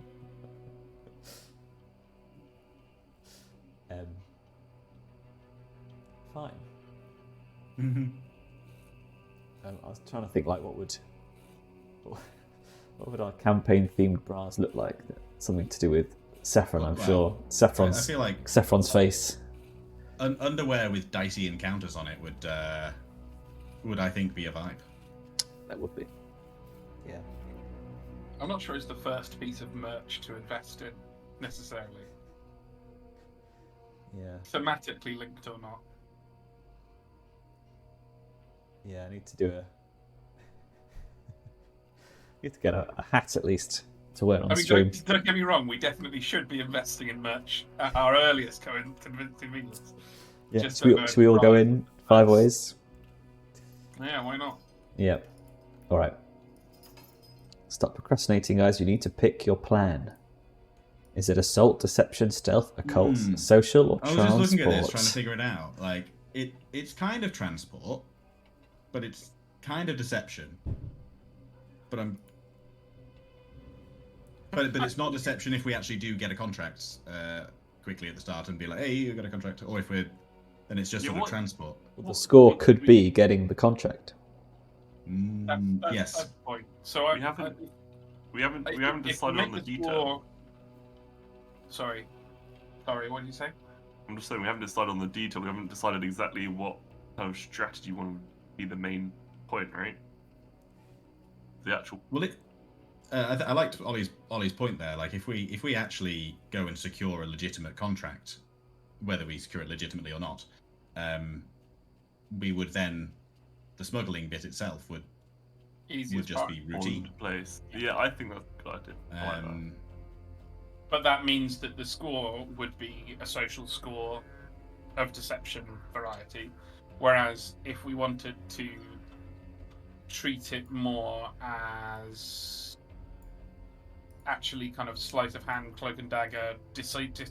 Fine. I was trying to think like what would our campaign themed bras look like? Something to do with Saffron, I'm Well, sure. Saffron's I feel like Saffron's face. underwear with dicey encounters on it would I think be a vibe. That would be. Yeah. I'm not sure it's the first piece of merch to invest in, necessarily. Yeah. Thematically linked or not. Yeah, I need to do need to get a hat at least to wear on I mean, stream. don't get me wrong, we definitely should be investing in merch at our earliest convenience. Yeah. just Should we all go in 5 ways? Yeah, why not? Yeah. All right. Stop procrastinating, guys. You need to pick your plan. Is it assault, deception, stealth, occult, social, or I was transport? just looking at this, trying to figure it out. Like it's kind of transport, but it's kind of deception. But it's not deception if we actually do get a contract quickly at the start and be like, hey, you got a contract, or if then it's just sort of transport. Well, the score could be getting the contract. That's Yes. the point. So We haven't decided on the detail. Sorry, what did you say? I'm just saying we haven't decided on the detail. We haven't decided exactly what kind of strategy want to be the main point, right? The actual. Well, I liked Ollie's point there. Like, if we actually go and secure a legitimate contract, whether we secure it legitimately or not, we would then the smuggling bit itself would just be routine. Place. Yeah, I think that's a good idea. I like that. But that means that the score would be a social score of deception variety, Whereas if we wanted to treat it more as actually kind of sleight of hand, cloak and dagger,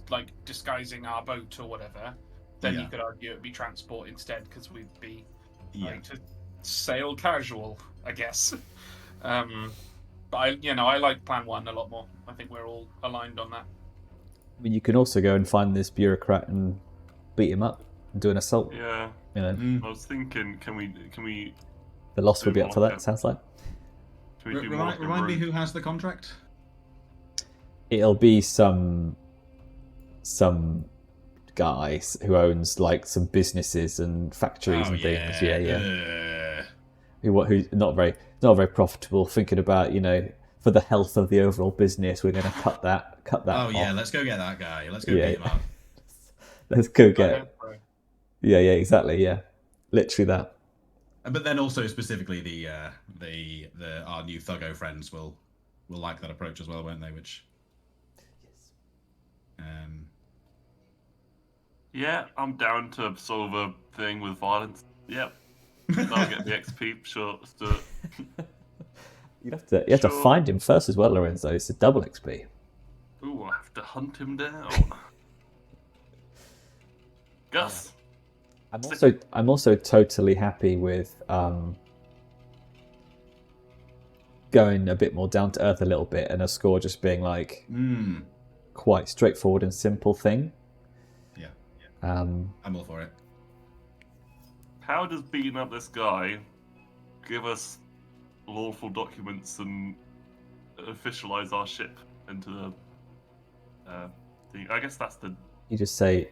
like disguising our boat or whatever, then you could argue it would be transport instead, because we'd be trying to sail casual, I guess. But I like Plan 1 a lot more. I think we're all aligned on that. I mean, you can also go and find this bureaucrat and beat him up and do an assault. Yeah. You know, I was thinking, can we? the loss will be up for that. Sounds like. Can we do more Remind me who has the contract? It'll be some guy who owns like some businesses and factories and things. Yeah. Who's not very profitable. Thinking about, for the health of the overall business, we're going to cut that. Oh yeah, off. let's go get that guy. Let's go beat him up. Let's go get. Yeah, exactly. Yeah, literally that. But then also specifically the our new Thuggo friends will like that approach as well, won't they? Which. Yes. Yeah, I'm down to solve a thing with violence. Yep. I'll get the XP. Sure, let's do it. You have to find him first as well, Lorenzo. It's a double XP. Ooh, I have to hunt him down. Gus. I'm also totally happy with going a bit more down to earth a little bit, and a score just being like quite straightforward and simple thing. Yeah. I'm all for it. How does beating up this guy give us lawful documents and officialize our ship into the thing? I guess that's the. You just say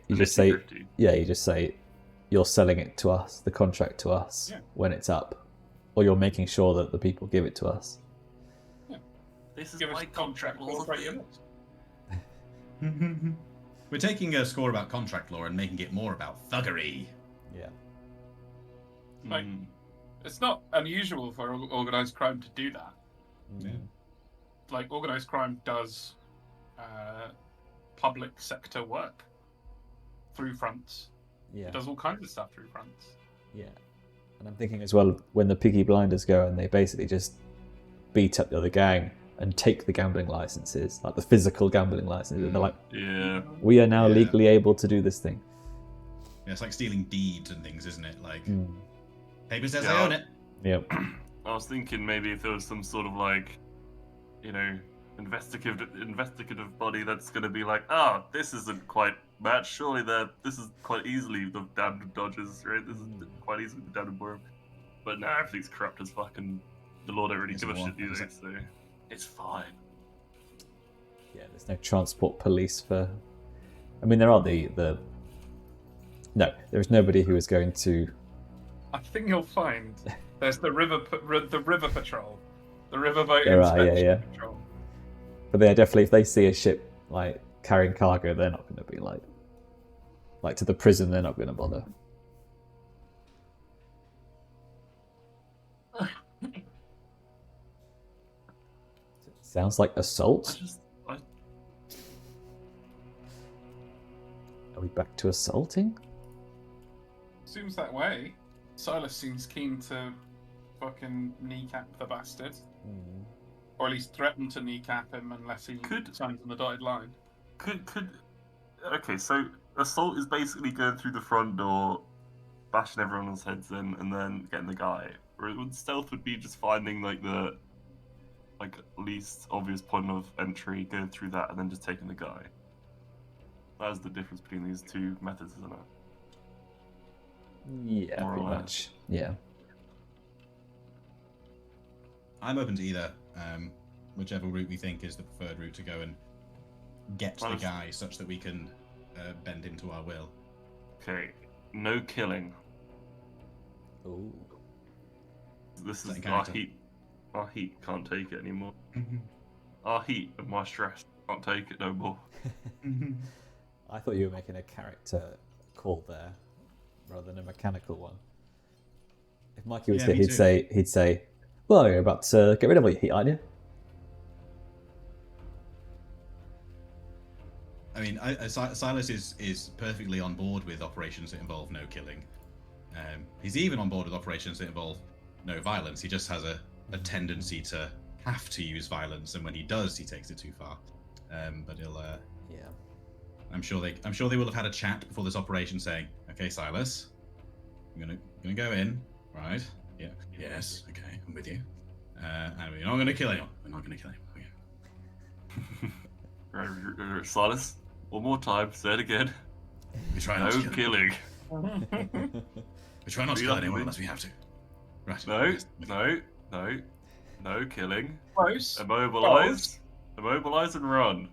you're selling it to us, the contract to us when it's up, or you're making sure that the people give it to us. Yeah. This is give my us contract law. We're taking a score about contract law and making it more about thuggery. Yeah. Like, it's not unusual for organised crime to do that. Yeah. Like, organised crime does public sector work through fronts. Yeah. It does all kinds of stuff through fronts. Yeah. And I'm thinking as well, when the Peaky Blinders go and they basically just beat up the other gang and take the gambling licenses, like the physical gambling licenses, and they're like, we are now legally able to do this thing. Yeah, it's like stealing deeds and things, isn't it? Like, paper says Yeah. I own it. Yep. I was thinking maybe if there was some sort of like, investigative body that's going to be like, this isn't quite matched. Surely this is quite easily the Damned Dodgers, right? This is quite easily the Damned Emporium. But now everything's corrupt as fuck, and the law don't really give a shit, do they? So it's fine. Yeah, there's no transport police for. I mean, there are the. No, there is nobody who is going to. I think you'll find there's the river patrol, the riverboat There are, inspection patrol. But they are definitely, if they see a ship like carrying cargo, they're not going to be like to the prison. They're not going to bother. Sounds like assault. Are we back to assaulting? Seems that way. Silas seems keen to fucking kneecap the bastard. Or at least threaten to kneecap him unless he signs on the dotted line. Okay, so assault is basically going through the front door, bashing everyone's heads in, and then getting the guy. Or stealth would be just finding the least obvious point of entry, going through that, and then just taking the guy. That's the difference between these two methods, isn't it? Yeah, pretty much. Yeah. I'm open to either. Whichever route we think is the preferred route to go and get the guy such that we can bend him to our will. Okay, no killing. Ooh. This is our heat. Our heat can't take it anymore. Our heat and my stress can't take it no more. I thought you were making a character call there, rather than a mechanical one. If Mikey was here, he'd say, "Well, you're about to get rid of all your heat, aren't you?" I mean, Silas is perfectly on board with operations that involve no killing. He's even on board with operations that involve no violence. He just has a tendency to have to use violence, and when he does, he takes it too far. But he'll. Yeah. I'm sure they will have had a chat before this operation, saying, "Okay, Silas, I'm gonna go in, right? Yeah. Yes. Okay, I'm with you. And we're not gonna kill anyone. We're not gonna kill anyone. Okay. Right, Silas, one more time. Say it again. We try not No to kill killing. We try not to Do kill that, anyone please. unless we have to. Right. No, Yes. no killing. Close. Immobilize. Immobilize and run.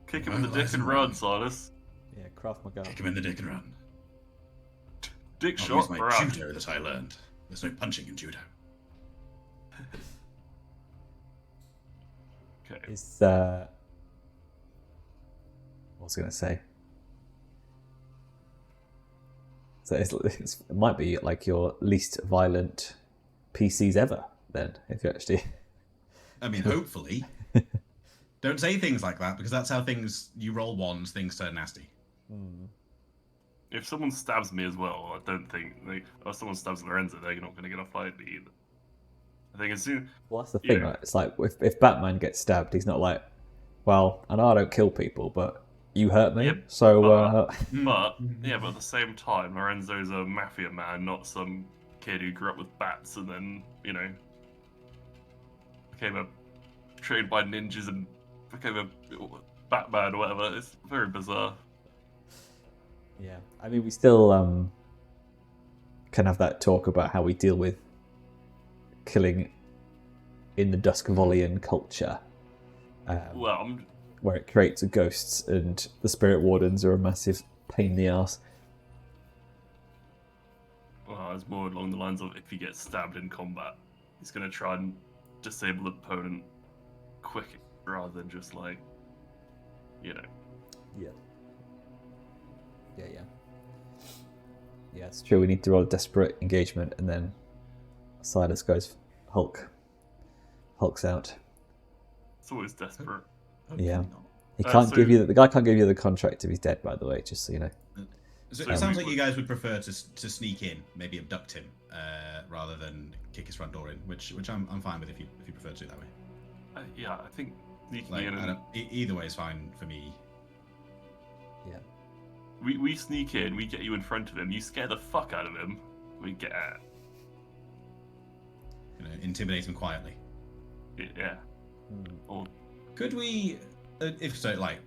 Kick him in the Immobilize dick and and run, run. Silas. Yeah, Krav Maga. Kick him in the dick and run. Dick I'll shot, use my run. judo that I learned. There's no punching in judo. What was I going to say? So it might be like your least violent PCs ever, then, if you actually. I mean, hopefully. Don't say things like that, because that's how you roll ones, things turn nasty. If someone stabs me as well, I don't think if someone stabs Lorenzo, they're not going to get off lightly either. I think as soon. Well, that's the thing, Yeah. right? It's like if Batman gets stabbed, he's not like, well, I know I don't kill people, but you hurt me, Yep. so. But at the same time, Lorenzo's a mafia man, not some kid who grew up with bats and then became trained by ninjas and became a Batman or whatever. It's very bizarre. Yeah, I mean, we still can have that talk about how we deal with killing in the Duskvolian culture, Well, where it creates ghosts, and the spirit wardens are a massive pain in the ass. it's more along the lines of if he gets stabbed in combat, he's going to try and disable the opponent quick rather than just Yeah. Yeah, it's true. We need to roll a desperate engagement, and then Silas goes Hulk's out. It's always desperate. Hopefully Yeah. not. He can't so- give you the guy can't give you the contract if he's dead. By the way, just so you know. So So it sounds we like you guys would prefer to sneak in, maybe abduct him, rather than kick his front door in, which I'm fine with if you prefer to do it that way. I think sneaking Like, in and either way is fine for me. Yeah. we sneak in, we get you in front of him, you scare the fuck out of him, we get out. Intimidate him quietly. Yeah. Or Could we, if so, like,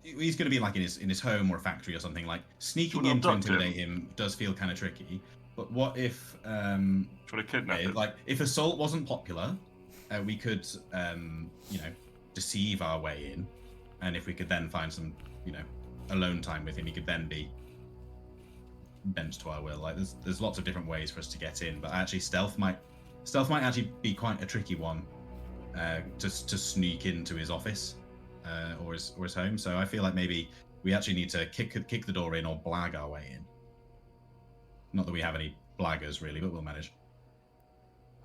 he's going to be like in his home or a factory or something. Like sneaking Should we in to abduct him? intimidate him does feel kind of tricky. But what if, try to kidnap him. like, if assault wasn't popular, we could, deceive our way in, and if we could then find some, alone time with him, he could then be bent to our will. Like, there's lots of different ways for us to get in, but actually stealth might actually be quite a tricky one, to sneak into his office, or his home. So I feel like maybe we actually need to kick the door in or blag our way in. Not that we have any blaggers really, but we'll manage.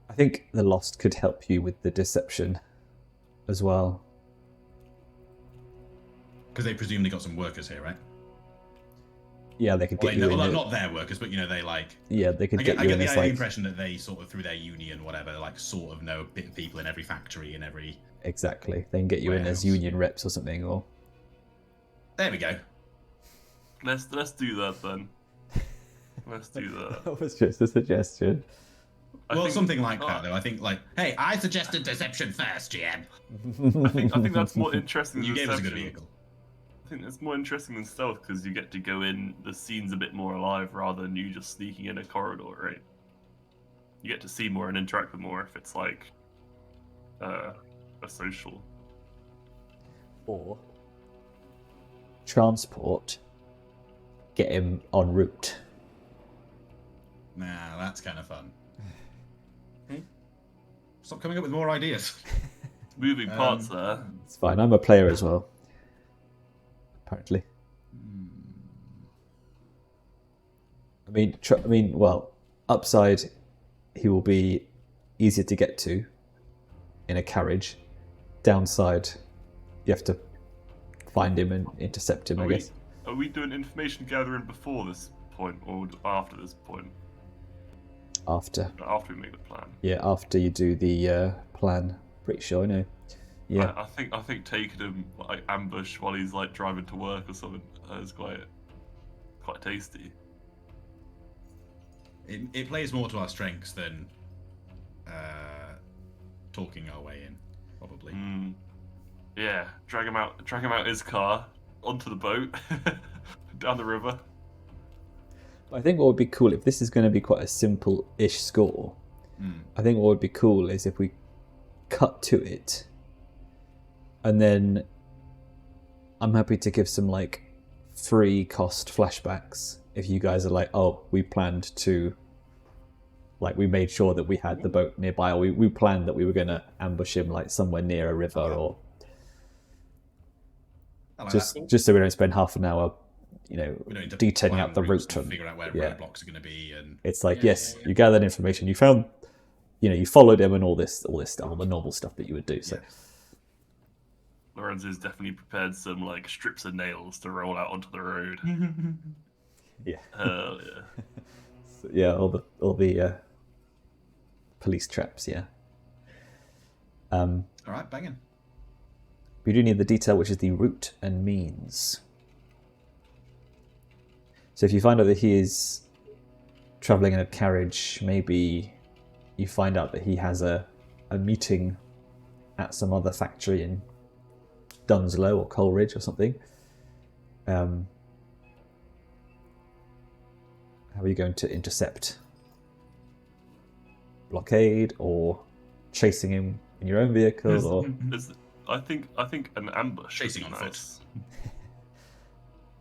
I think the Lost could help you with the deception as well. Because they presumably got some workers here, right? Yeah, they could Well, get you in. not their workers, but they like. Yeah, they could I get get you in the as like impression that they sort of, through their union, whatever, like sort of know a bit of people in every factory and every. exactly. They can get you in as warehouse. union reps or something, or There we go. Let's do that then. Let's do that. that was just a suggestion. Well, think- something like that, though. I think, like, hey, I suggested deception first, GM. I think that's more interesting than You gave us a good deception. vehicle. I think that's more interesting than stealth because you get to go in, the scene's a bit more alive rather than you just sneaking in a corridor, right? You get to see more and interact with more if it's like a social. Or transport, get him en route. Nah, that's kind of fun. Stop coming up with more ideas. Moving parts there. It's fine. I'm a player as well. Apparently. I mean, well, upside, he will be easier to get to in a carriage. Downside, you have to find him and intercept him, I guess. Are we doing information gathering before this point or after this point? After. After we make the plan. Yeah, after you do the plan. Pretty sure, I know. Yeah. I think taking him like ambush while he's like driving to work or something is quite tasty. It plays more to our strengths than talking our way in, probably. Yeah, drag him out his car onto the boat down the river. I think what would be cool, if this is going to be quite a simple-ish score, I think what would be cool is if we cut to it, and then I'm happy to give some like free cost flashbacks if you guys are like, oh, we planned to, like, we made sure that we had the boat nearby, or we planned that we were going to ambush him like somewhere near a river, or just so we don't spend half an hour, detailing out the route and figure out where roadblocks are going to be. And it's like, you gathered information, you found, you followed him and all this stuff, all the normal stuff that you would do. So Lorenzo's definitely prepared some like strips of nails to roll out onto the road. Yeah. Hell yeah. So, yeah, all the police traps. Yeah. All right, banging. We do need the detail, which is the route and means. So if you find out that he is traveling in a carriage, maybe you find out that he has a meeting at some other factory in Dunslow or Coleridge or something. How are you going to intercept? Blockade or chasing him in your own vehicle? Or I think an ambush. Chasing on nice.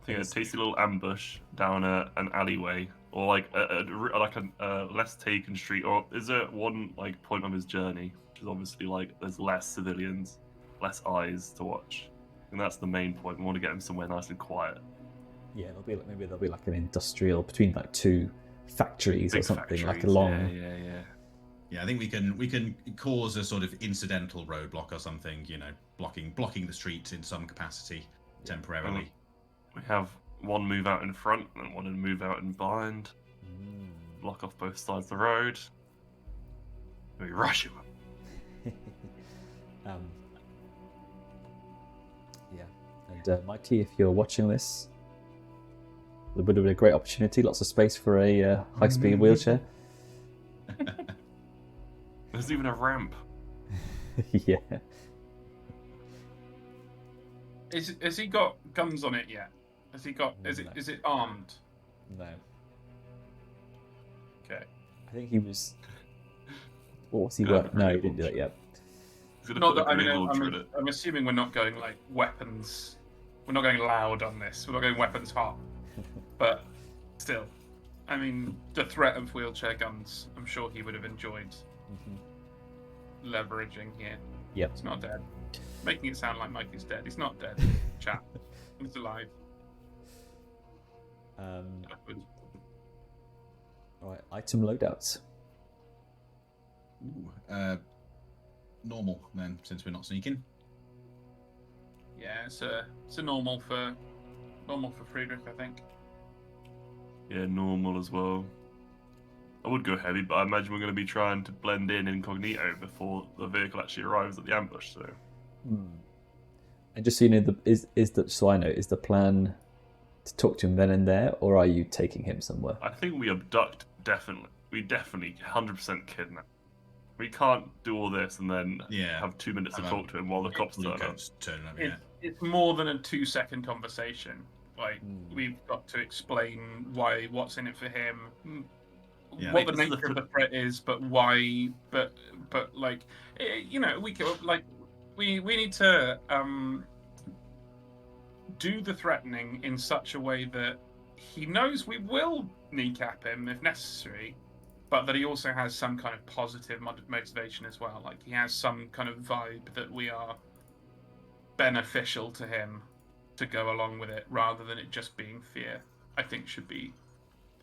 I think a tasty little ambush down an alleyway, or like a less taken street. Or is there one like point on his journey, which is obviously like there's less civilians, less eyes to watch, and that's the main point. We want to get him somewhere nice and quiet. Yeah, there'll be like an industrial between like two factories Big or something, factories, like a long. Yeah. Yeah, I think we can cause a sort of incidental roadblock or something, blocking the street in some capacity temporarily. We have one move out in front and one move out in behind. Block off both sides of the road. We rush him. Yeah, and Mikey, if you're watching this, it would have been a great opportunity. Lots of space for a high-speed wheelchair. There's even a ramp. Yeah. Has he got guns on it yet? Has he got? Is it armed? No. Okay. I think he was. What was he working? No, he didn't do that yet. Not that I'm assuming we're not going like weapons. We're not going loud on this. We're not going weapons hot. But still, I mean, the threat of wheelchair guns, I'm sure he would have enjoyed leveraging here. Yep. He's not dead. Making it sound like Mike is dead. He's not dead, chap. He's alive. Alright, item loadouts. Normal then, since we're not sneaking. Yeah, it's a normal for Friedrich, I think. Yeah, normal as well. I would go heavy, but I imagine we're going to be trying to blend in incognito before the vehicle actually arrives at the ambush. So, and just so you know, is the plan to talk to him then and there, or are you taking him somewhere? I think we abduct definitely. We definitely 100% kidnap. We can't do all this and then have 2 minutes to talk to him while the cops turn up. It's more than a 2-second conversation. Like we've got to explain what's in it for him, what the nature of the threat is, but why. But like, we could, like we need to do the threatening in such a way that he knows we will kneecap him if necessary, but that he also has some kind of positive motivation as well. Like he has some kind of vibe that we are beneficial to him to go along with it, rather than it just being fear. I think should be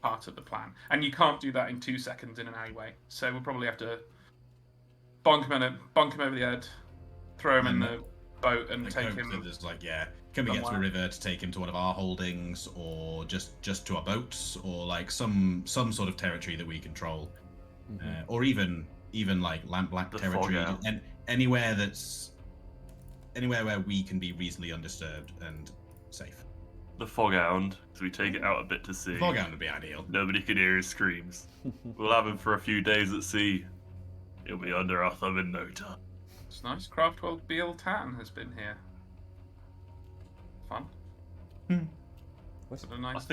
part of the plan. And you can't do that in 2 seconds in an alleyway. So we'll probably have to bonk him over the head, throw him in the boat and Like, take so him. there's like, yeah, can we get to a somewhere. river to take him to one of our holdings, or just to our boats, or like some sort of territory that we control, or even like lampblack The territory, fog out. and anywhere where we can be reasonably undisturbed and safe. The fog hound, so we take it out a bit to sea. Foreground would be ideal. Nobody can hear his screams. We'll have him for a few days at sea. He'll be under our thumb in no time. It's nice. Craftwell Beal Tan has been here. Fun. What's- What a nice.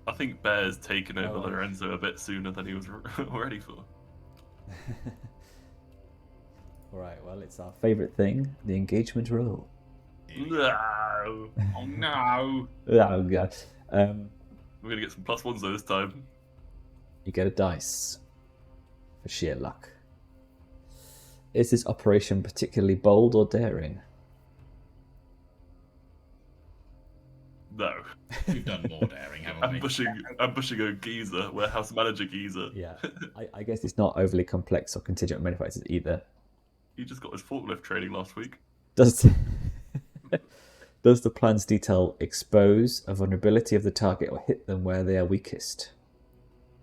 I think Bear's taken over Oh. Lorenzo a bit sooner than he was ready for. Alright, well, it's our favourite thing, the engagement roll. No. Oh no! Oh, God. We're gonna get some +1s though this time. You get a dice for sheer luck. Is this operation particularly bold or daring? No. We've done more daring, haven't we? Ambushing a geezer, warehouse manager geezer. Yeah. I guess it's not overly complex or contingent on many factors either. He just got his forklift training last week. Does does the plan's detail expose a vulnerability of the target or hit them where they are weakest?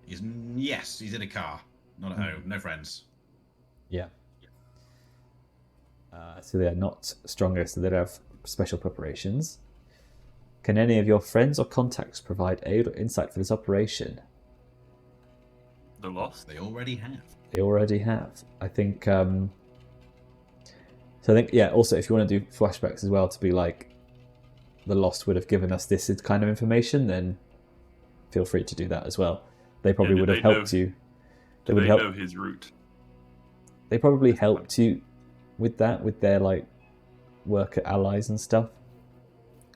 Yes, he's in a car, not at home, no friends. Yeah. So they are not stronger, so they don't have special preparations. Can any of your friends or contacts provide aid or insight for this operation? The lost. They already have. They already have. I think. So I think, yeah. Also, if you want to do flashbacks as well, to be like, the Lost would have given us this kind of information, then feel free to do that as well. They probably did would have they know- helped you. Do would they help. know his route? They probably helped you with that, with their like work at allies and stuff,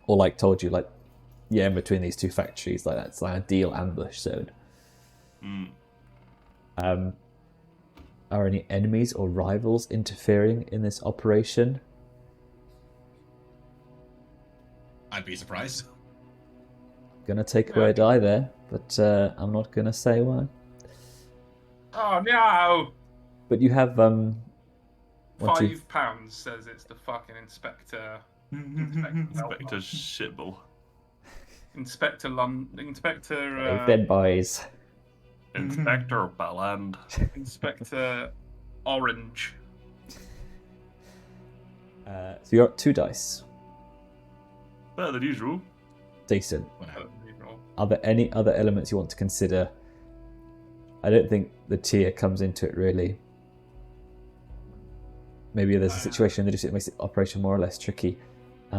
or like told you like, yeah, in between these two factories, like that's like a deal ambush zone. Are any enemies or rivals interfering in this operation? I'd be surprised. Gonna take away a die there, but I'm not gonna say why. Oh no! But you have once you've- £5 says it's the fucking inspector. Inspector Shitball. Inspector Hey, dead boys. Inspector Balland. Inspector Orange. So you're at 2 dice. Better than usual. Decent. Well, no. Are there any other elements you want to consider? I don't think the tier comes into it really. Maybe there's a situation that just makes the operation more or less tricky. I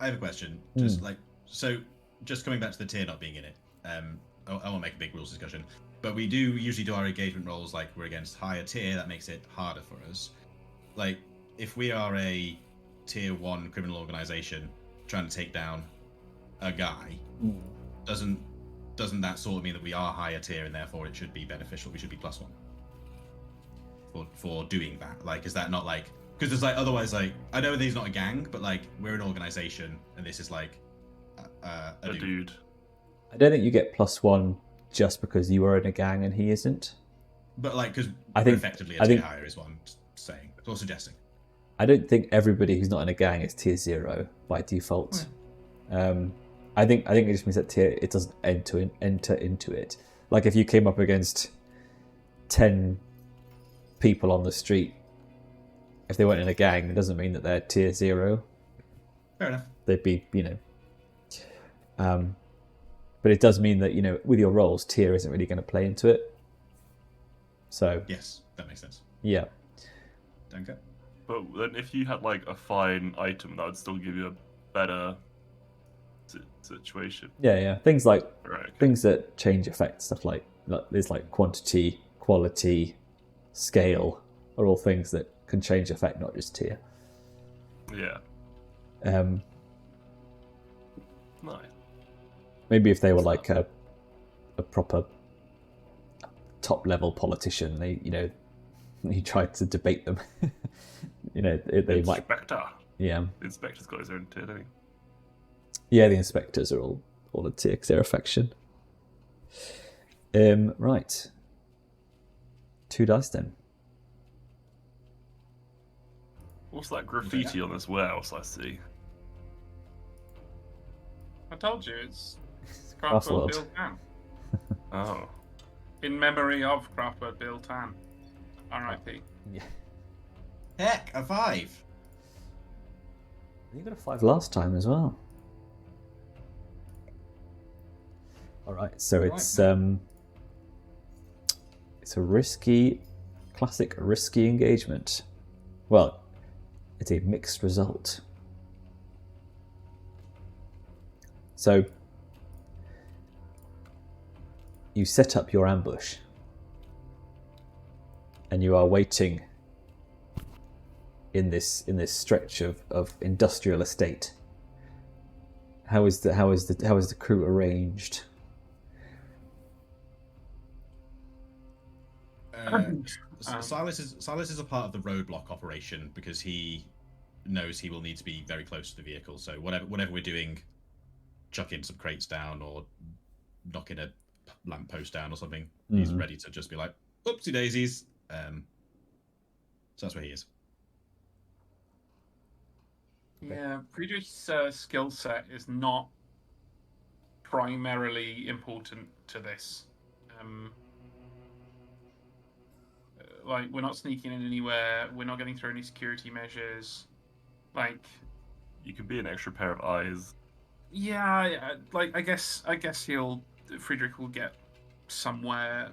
have a question. Just coming back to the tier not being in it. I won't make a big rules discussion, but we do usually do our engagement roles like we're against higher tier. That makes it harder for us. Like if we are a tier 1 criminal organization trying to take down a guy, doesn't that sort of mean that we are higher tier and therefore it should be beneficial? We should be +1 for doing that. Like, is that not like, because there's like otherwise like I know that he's not a gang, but like we're an organization and this is like a dude. I don't think you get +1 just because you are in a gang and he isn't. But like, because I think- effectively I a tier think- higher is what I'm saying. That's what I'm suggesting. I don't think everybody who's not in a gang is tier 0 by default. I think it just means that tier it doesn't enter into it. Like if you came up against 10 people on the street, if they weren't in a gang, it doesn't mean that they're tier 0. Fair enough. They'd be, but it does mean that, with your roles, tier isn't really going to play into it. So, Yes, that makes sense. yeah. Danke. But then if you had like a fine item, that would still give you a better situation. Yeah. Things like, Right. Okay. things that change effect, stuff like there's like quantity, quality, scale, are all things that can change effect, not just tier. Yeah. Nice. Maybe if they were like a proper top level politician, you tried to debate them. They might. Inspector. Yeah. The inspector's got his own tier, doesn't Yeah, the inspectors are all a tier because they're a faction. Right. 2 dice then. he? What's that graffiti on this warehouse I see? I told you, it's Crossword. Craftwell Bill Tan. Oh. In memory of Craftwell Bill Tan. R.I.P. Yeah. Heck, a 5. You got a 5 last time as well. All right, so it's a classic risky engagement. Well, it's a mixed result. So you set up your ambush, and you are waiting in this stretch of industrial estate. How is the crew arranged? Silas is a part of the roadblock operation because he knows he will need to be very close to the vehicle. So whatever we're doing, chucking some crates down or knocking a lamppost down or something, he's ready to just be like, oopsie daisies. So that's where he is. Yeah, Friedrich's skill set is not primarily important to this. Like, we're not sneaking in anywhere. We're not getting through any security measures. Like, you could be an extra pair of eyes. Yeah, like I guess Friedrich will get somewhere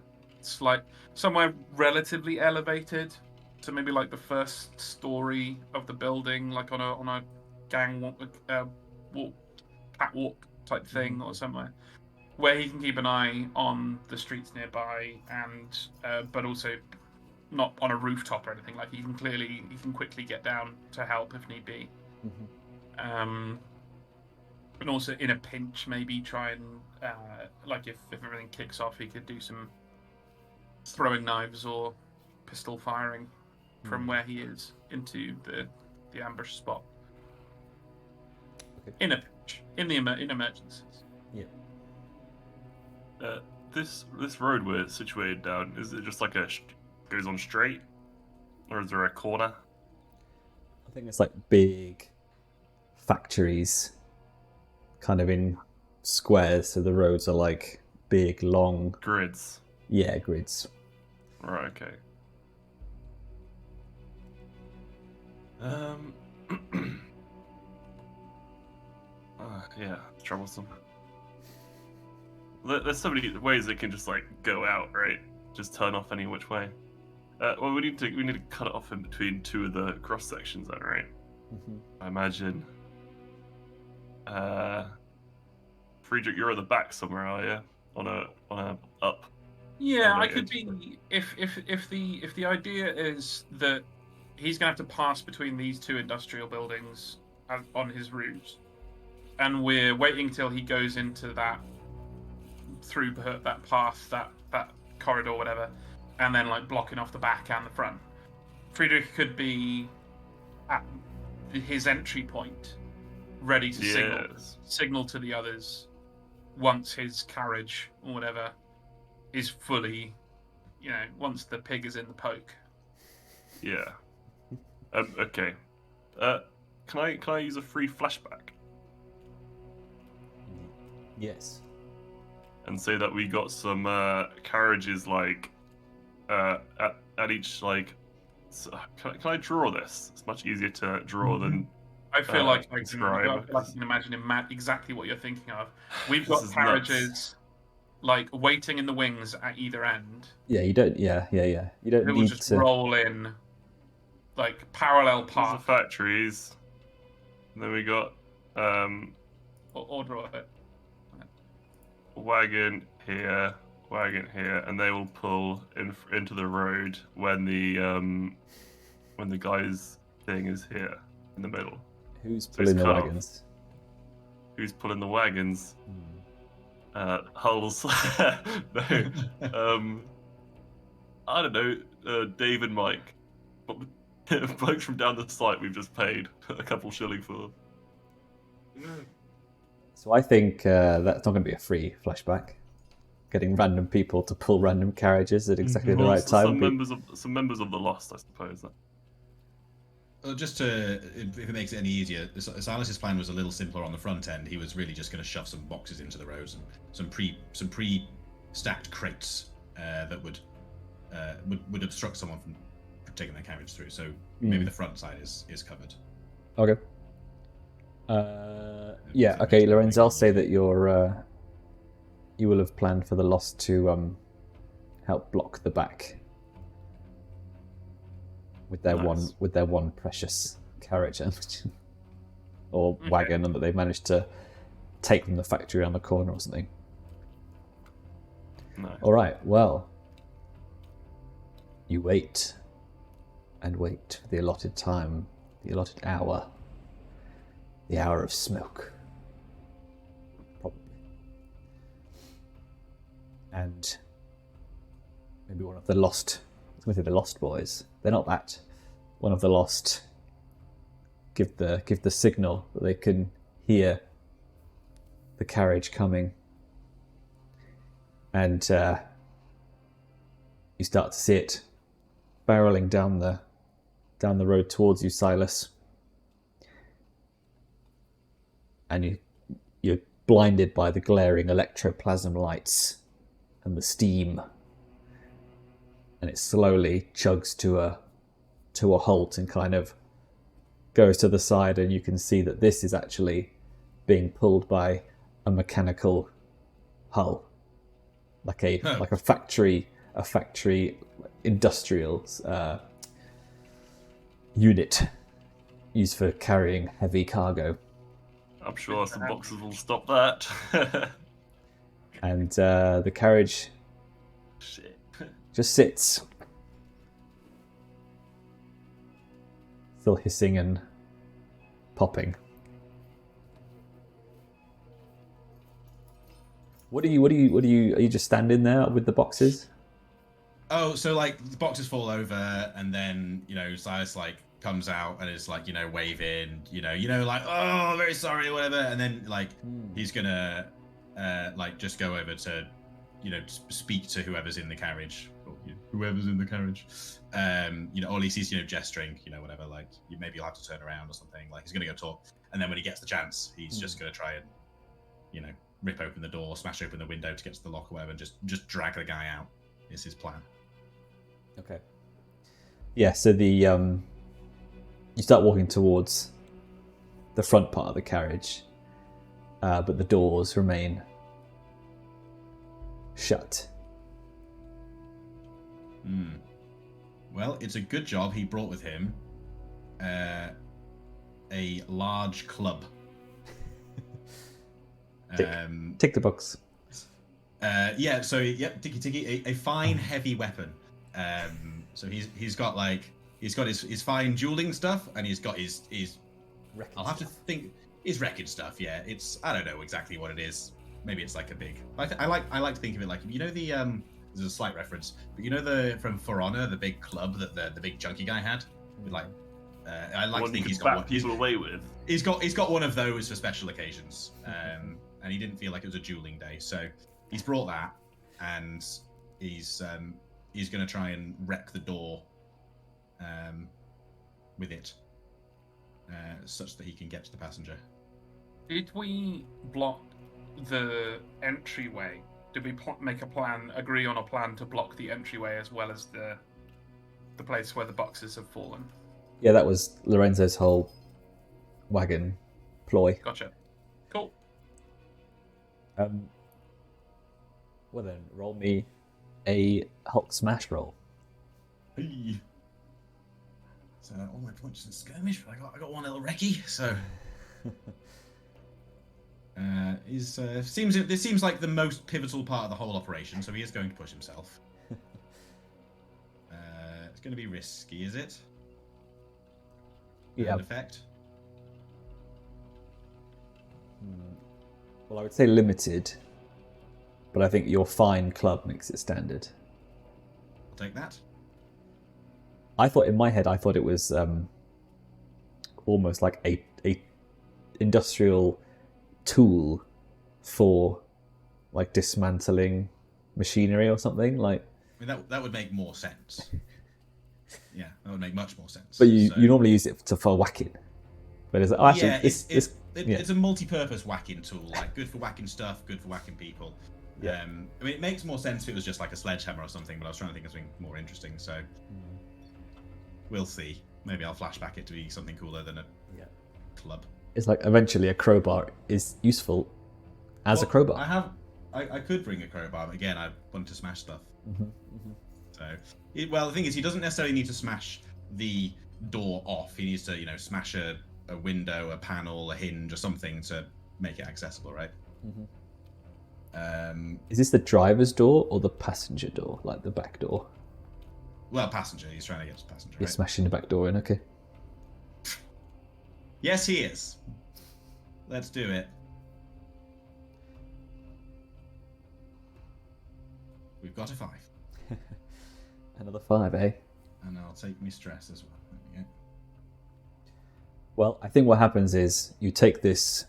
relatively elevated, so maybe like the first story of the building, like on a gang catwalk type thing, or somewhere where he can keep an eye on the streets nearby, and but also not on a rooftop or anything. Like he can quickly get down to help if need be. And also in a pinch, maybe try and like if everything kicks off, he could do some throwing knives or pistol firing from where he is into the ambush spot. Okay. In a pinch, in emergencies. Yeah. This road we're situated down, is it just like goes on straight, or is there a corner? I think it's like big factories, kind of in squares, so the roads are like big, long grids. Yeah, grids. Right. Okay. Yeah, it's troublesome. There's so many ways it can just like go out, right? Just turn off any which way. Well, we need to cut it off in between two of the cross sections, then, right? I imagine. Friedrich, you're at the back somewhere, are you? On a up. Yeah, I could be. If the idea is that he's gonna have to pass between these two industrial buildings on his route, and we're waiting till he goes into that through that path, that corridor, whatever, and then like blocking off the back and the front. Friedrich could be at his entry point, ready to signal to the others once his carriage or whatever is fully, once the pig is in the poke. Yeah. Okay. Can I use a free flashback? Yes. And say that we got some carriages like at each like. Can I draw this? It's much easier to draw than. I feel like I describe. can imagine exactly what you're thinking of. We've got carriages like waiting in the wings at either end. Yeah, you don't. Yeah. You don't will need just to roll in like parallel paths. The factories. And then we got Or draw it. wagon here, and they will pull into the road when the guy's thing is here in the middle. Who's pulling the wagons? Who's pulling the wagons? Hulls. No. I don't know. Dave and Mike. Blokes from down the site we've just paid a couple shilling for. So I think that's not going to be a free flashback. Getting random people to pull random carriages at exactly the right time. Some members of the Lost, I suppose. Just to, if it makes it any easier, Silas's plan was a little simpler on the front end. He was really just going to shove some boxes into the roads and some pre-stacked crates that would obstruct someone from taking their carriage through. So maybe the front side is covered. Okay. Yeah. Okay, Lorenzo. I'll say that you will have planned for the Lost to help block the back with their one precious carriage or wagon, and that they managed to take from the factory around the corner or something. Nice. All right. Well, you wait and wait for the allotted time, the allotted hour, the hour of smoke, probably, and maybe one of the lost. I was going to say the Lost Boys. They're not that. One of the Lost give the signal that they can hear the carriage coming, and you start to see it barreling down the road towards you, Silas, and you're blinded by the glaring electroplasm lights and the steam. And it slowly chugs to a halt and kind of goes to the side, and you can see that this is actually being pulled by a mechanical hull, like a factory industrial unit used for carrying heavy cargo. I'm sure some boxes will stop that. And the carriage Shit. just sits, still hissing and popping. Are you just standing there with the boxes? Oh, so like the boxes fall over, and then Silas like comes out and is like waving, like, oh, very sorry, whatever, and then like he's gonna like just go over to speak to whoever's in the carriage, or whoever's in the carriage. Olly sees gesturing, whatever, like maybe you'll have to turn around or something. Like he's gonna go talk, and then when he gets the chance, he's just gonna try and rip open the door, smash open the window to get to the lock or whatever, and just drag the guy out. Is his plan. Okay. Yeah, so you start walking towards the front part of the carriage, but the doors remain shut. Well, it's a good job he brought with him a large club. Tick the box. Ticky, a fine heavy weapon. So he's got his fine dueling stuff, and he's got his I'll have to think his wreckage stuff. Yeah, I don't know exactly what it is. Maybe it's like a big. I like to think of it like the there's a slight reference, but from For Honor, the big club that the big junkie guy had. Like I like to think he's got people away with. He's got one of those for special occasions. And he didn't feel like it was a dueling day, so he's brought that, and he's going to try and wreck the door with it, such that he can get to the passenger. Did we block the entryway? Did we agree on a plan to block the entryway as well as the place where the boxes have fallen? Yeah, that was Lorenzo's whole wagon ploy. Gotcha. Cool. Well then, roll me a Hulk smash roll. Hey. So all my points in skirmish, but I got one little recce. So this seems like the most pivotal part of the whole operation. So he is going to push himself. It's going to be risky, is it? Yeah. Effect. Well, I would say limited, but I think your fine club makes it standard. I'll take that. In my head, I thought it was almost like a industrial tool for like dismantling machinery or something. Like, I mean, that would make more sense. Yeah, that would make much more sense. But you normally use it for whacking. But it's it's a multi-purpose whacking tool. Like good for whacking stuff, good for whacking people. Yeah. I mean, it makes more sense if it was just like a sledgehammer or something. But I was trying to think of something more interesting. So we'll see. Maybe I'll flashback it to be something cooler than a club. It's like eventually a crowbar is useful as a crowbar. I could bring a crowbar, but again, I want to smash stuff. So, the thing is, he doesn't necessarily need to smash the door off. He needs to, smash a window, a panel, a hinge, or something to make it accessible, right? Is this the driver's door or the passenger door, like the back door? Well, passenger. He's trying to get to passenger. You're right? smashing the back door in, okay. Yes, he is. Let's do it. We've got a 5. Another 5, eh? And I'll take me stress as well. There we go. Well, I think what happens is you take this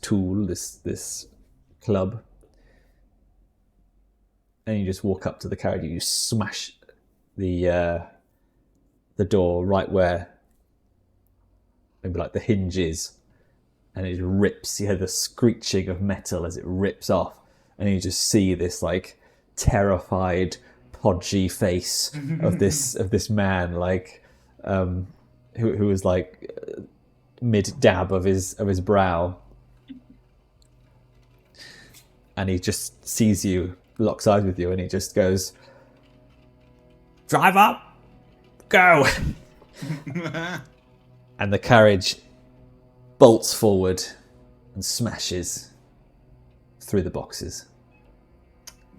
tool, this club, and you just walk up to the carriage. You smash the door right where maybe like the hinge is, and it rips. You hear the screeching of metal as it rips off, and you just see this like terrified, podgy face of this man, like who was like mid dab of his brow, and he just sees you, locks eyes with you, and he just goes, "Drive up, go!" And the carriage bolts forward and smashes through the boxes.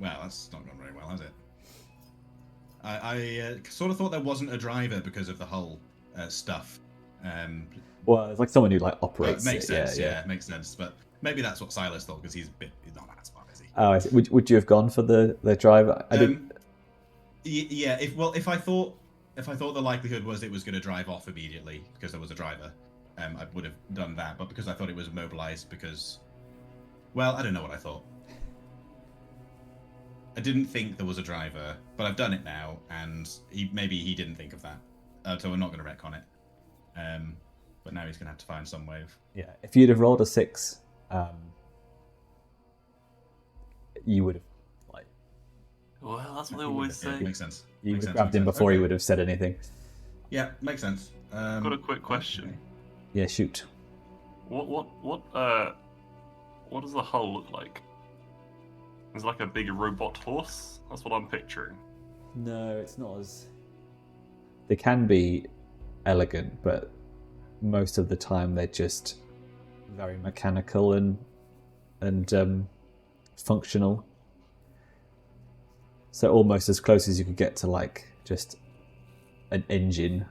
Well, that's not gone very well, has it? I sort of thought there wasn't a driver because of the whole stuff. Well, it's like someone who like operates. Makes sense. Yeah, It makes sense. But maybe that's what Silas thought because he's not that smart, is he? Oh, would you have gone for the driver? I didn't. Yeah. If I thought the likelihood was it was going to drive off immediately because there was a driver, I would have done that. But because I thought it was immobilized because, well, I don't know what I thought. I didn't think there was a driver, but I've done it now, and maybe he didn't think of that. So we're not going to retcon it. But now he's going to have to find some way of... Yeah, if you'd have rolled a 6, you would have, like... Well, that's what they always say. Makes sense. You would have grabbed him before he would have said anything. Yeah, makes sense. I've got a quick question. Okay. Yeah, shoot. What does the hull look like? Is it like a big robot horse? That's what I'm picturing. No, it's not as... They can be elegant, but most of the time they're just very mechanical and functional. So almost as close as you could get to like just an engine,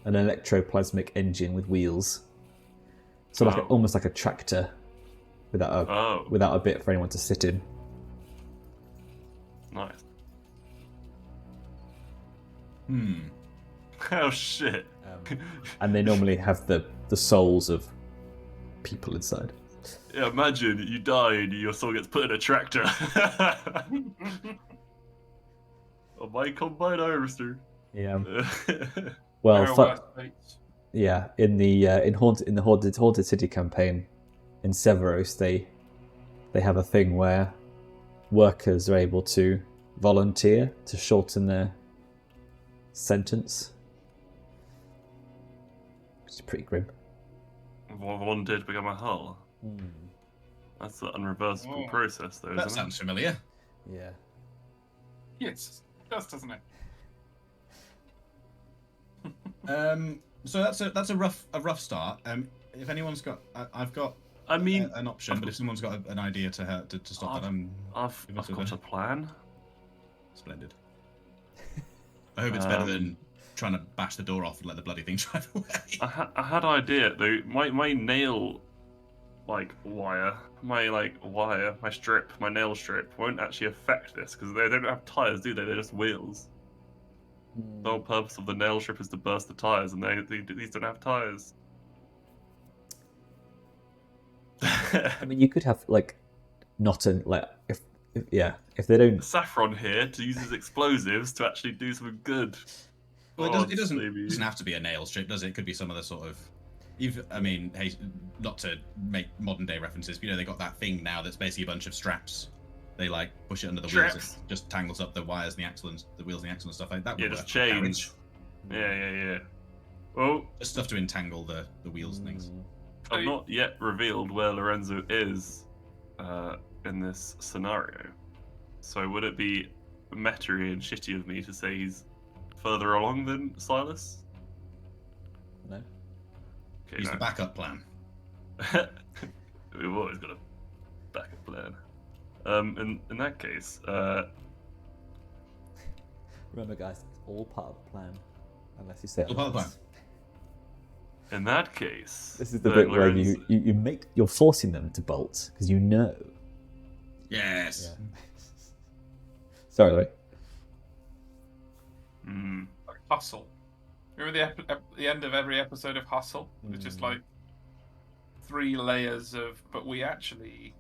an electroplasmic engine with wheels. So like almost like a tractor without a bit for anyone to sit in. Nice. Oh shit. And they normally have the souls of people inside. Yeah, imagine you die and your soul gets put in a tractor. Oh, my combined harvester. Yeah. Well, Worse fates. yeah. In the Haunted City campaign in Severos, they have a thing where workers are able to volunteer to shorten their sentence, which is pretty grim. One did become a hull. That's the unreversible process, though. That isn't sounds familiar. Yeah. Yes, it does, doesn't it? So that's a rough start. If anyone's got, I've got. I mean, an option, but if someone's got an idea to stop that, I've got a plan. Splendid. I hope it's better than trying to bash the door off and let the bloody thing drive away. I had an idea though. My nail, wire, my strip, my nail strip won't actually affect this because they don't have tires, do they? They're just wheels. The whole purpose of the nail strip is to burst the tires, and these don't have tires. I mean, you could have if they don't. Saffron here to use his explosives to actually do something good. Well, odds, it doesn't maybe. have to be a nail strip, does it? It could be some other sort of. I mean, hey, not to make modern day references, but they got that thing now that's basically a bunch of straps. They like push it under the wheels, it just tangles up the wires, and the axle, and the wheels, and the axle, and stuff like that. Yeah, just chains. Yeah. Well, just stuff to entangle the wheels and things. I've not yet revealed where Lorenzo is in this scenario. So would it be meta-y and shitty of me to say he's further along than Silas? No. Okay, He's the backup plan. We've always got a backup plan. In that case, remember, guys, it's all part of the plan, unless you say all part of the plan. In that case, this is the bit where you're forcing them to bolt because you know. Yes. Yeah. Sorry, Louis. Like Hustle. Remember the end of every episode of Hustle? It's just like 3 layers of, but we actually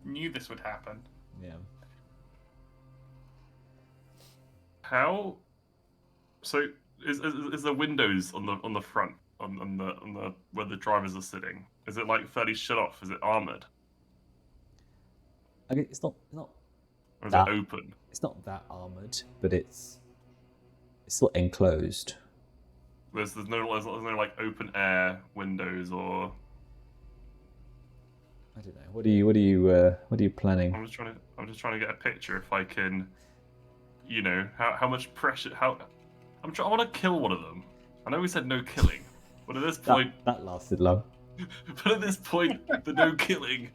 knew this would happen. Yeah. How? So is there windows on the front on the where the drivers are sitting? Is it like fairly shut off? Is it armored? I mean, it's not. Or is it open? It's not that armored, but it's still enclosed. There's no like open air windows or. I don't know. What are you planning? I'm just trying to get a picture if I can. How much pressure? I want to kill one of them. I know we said no killing, but at this point that lasted long. But at this point, the no killing.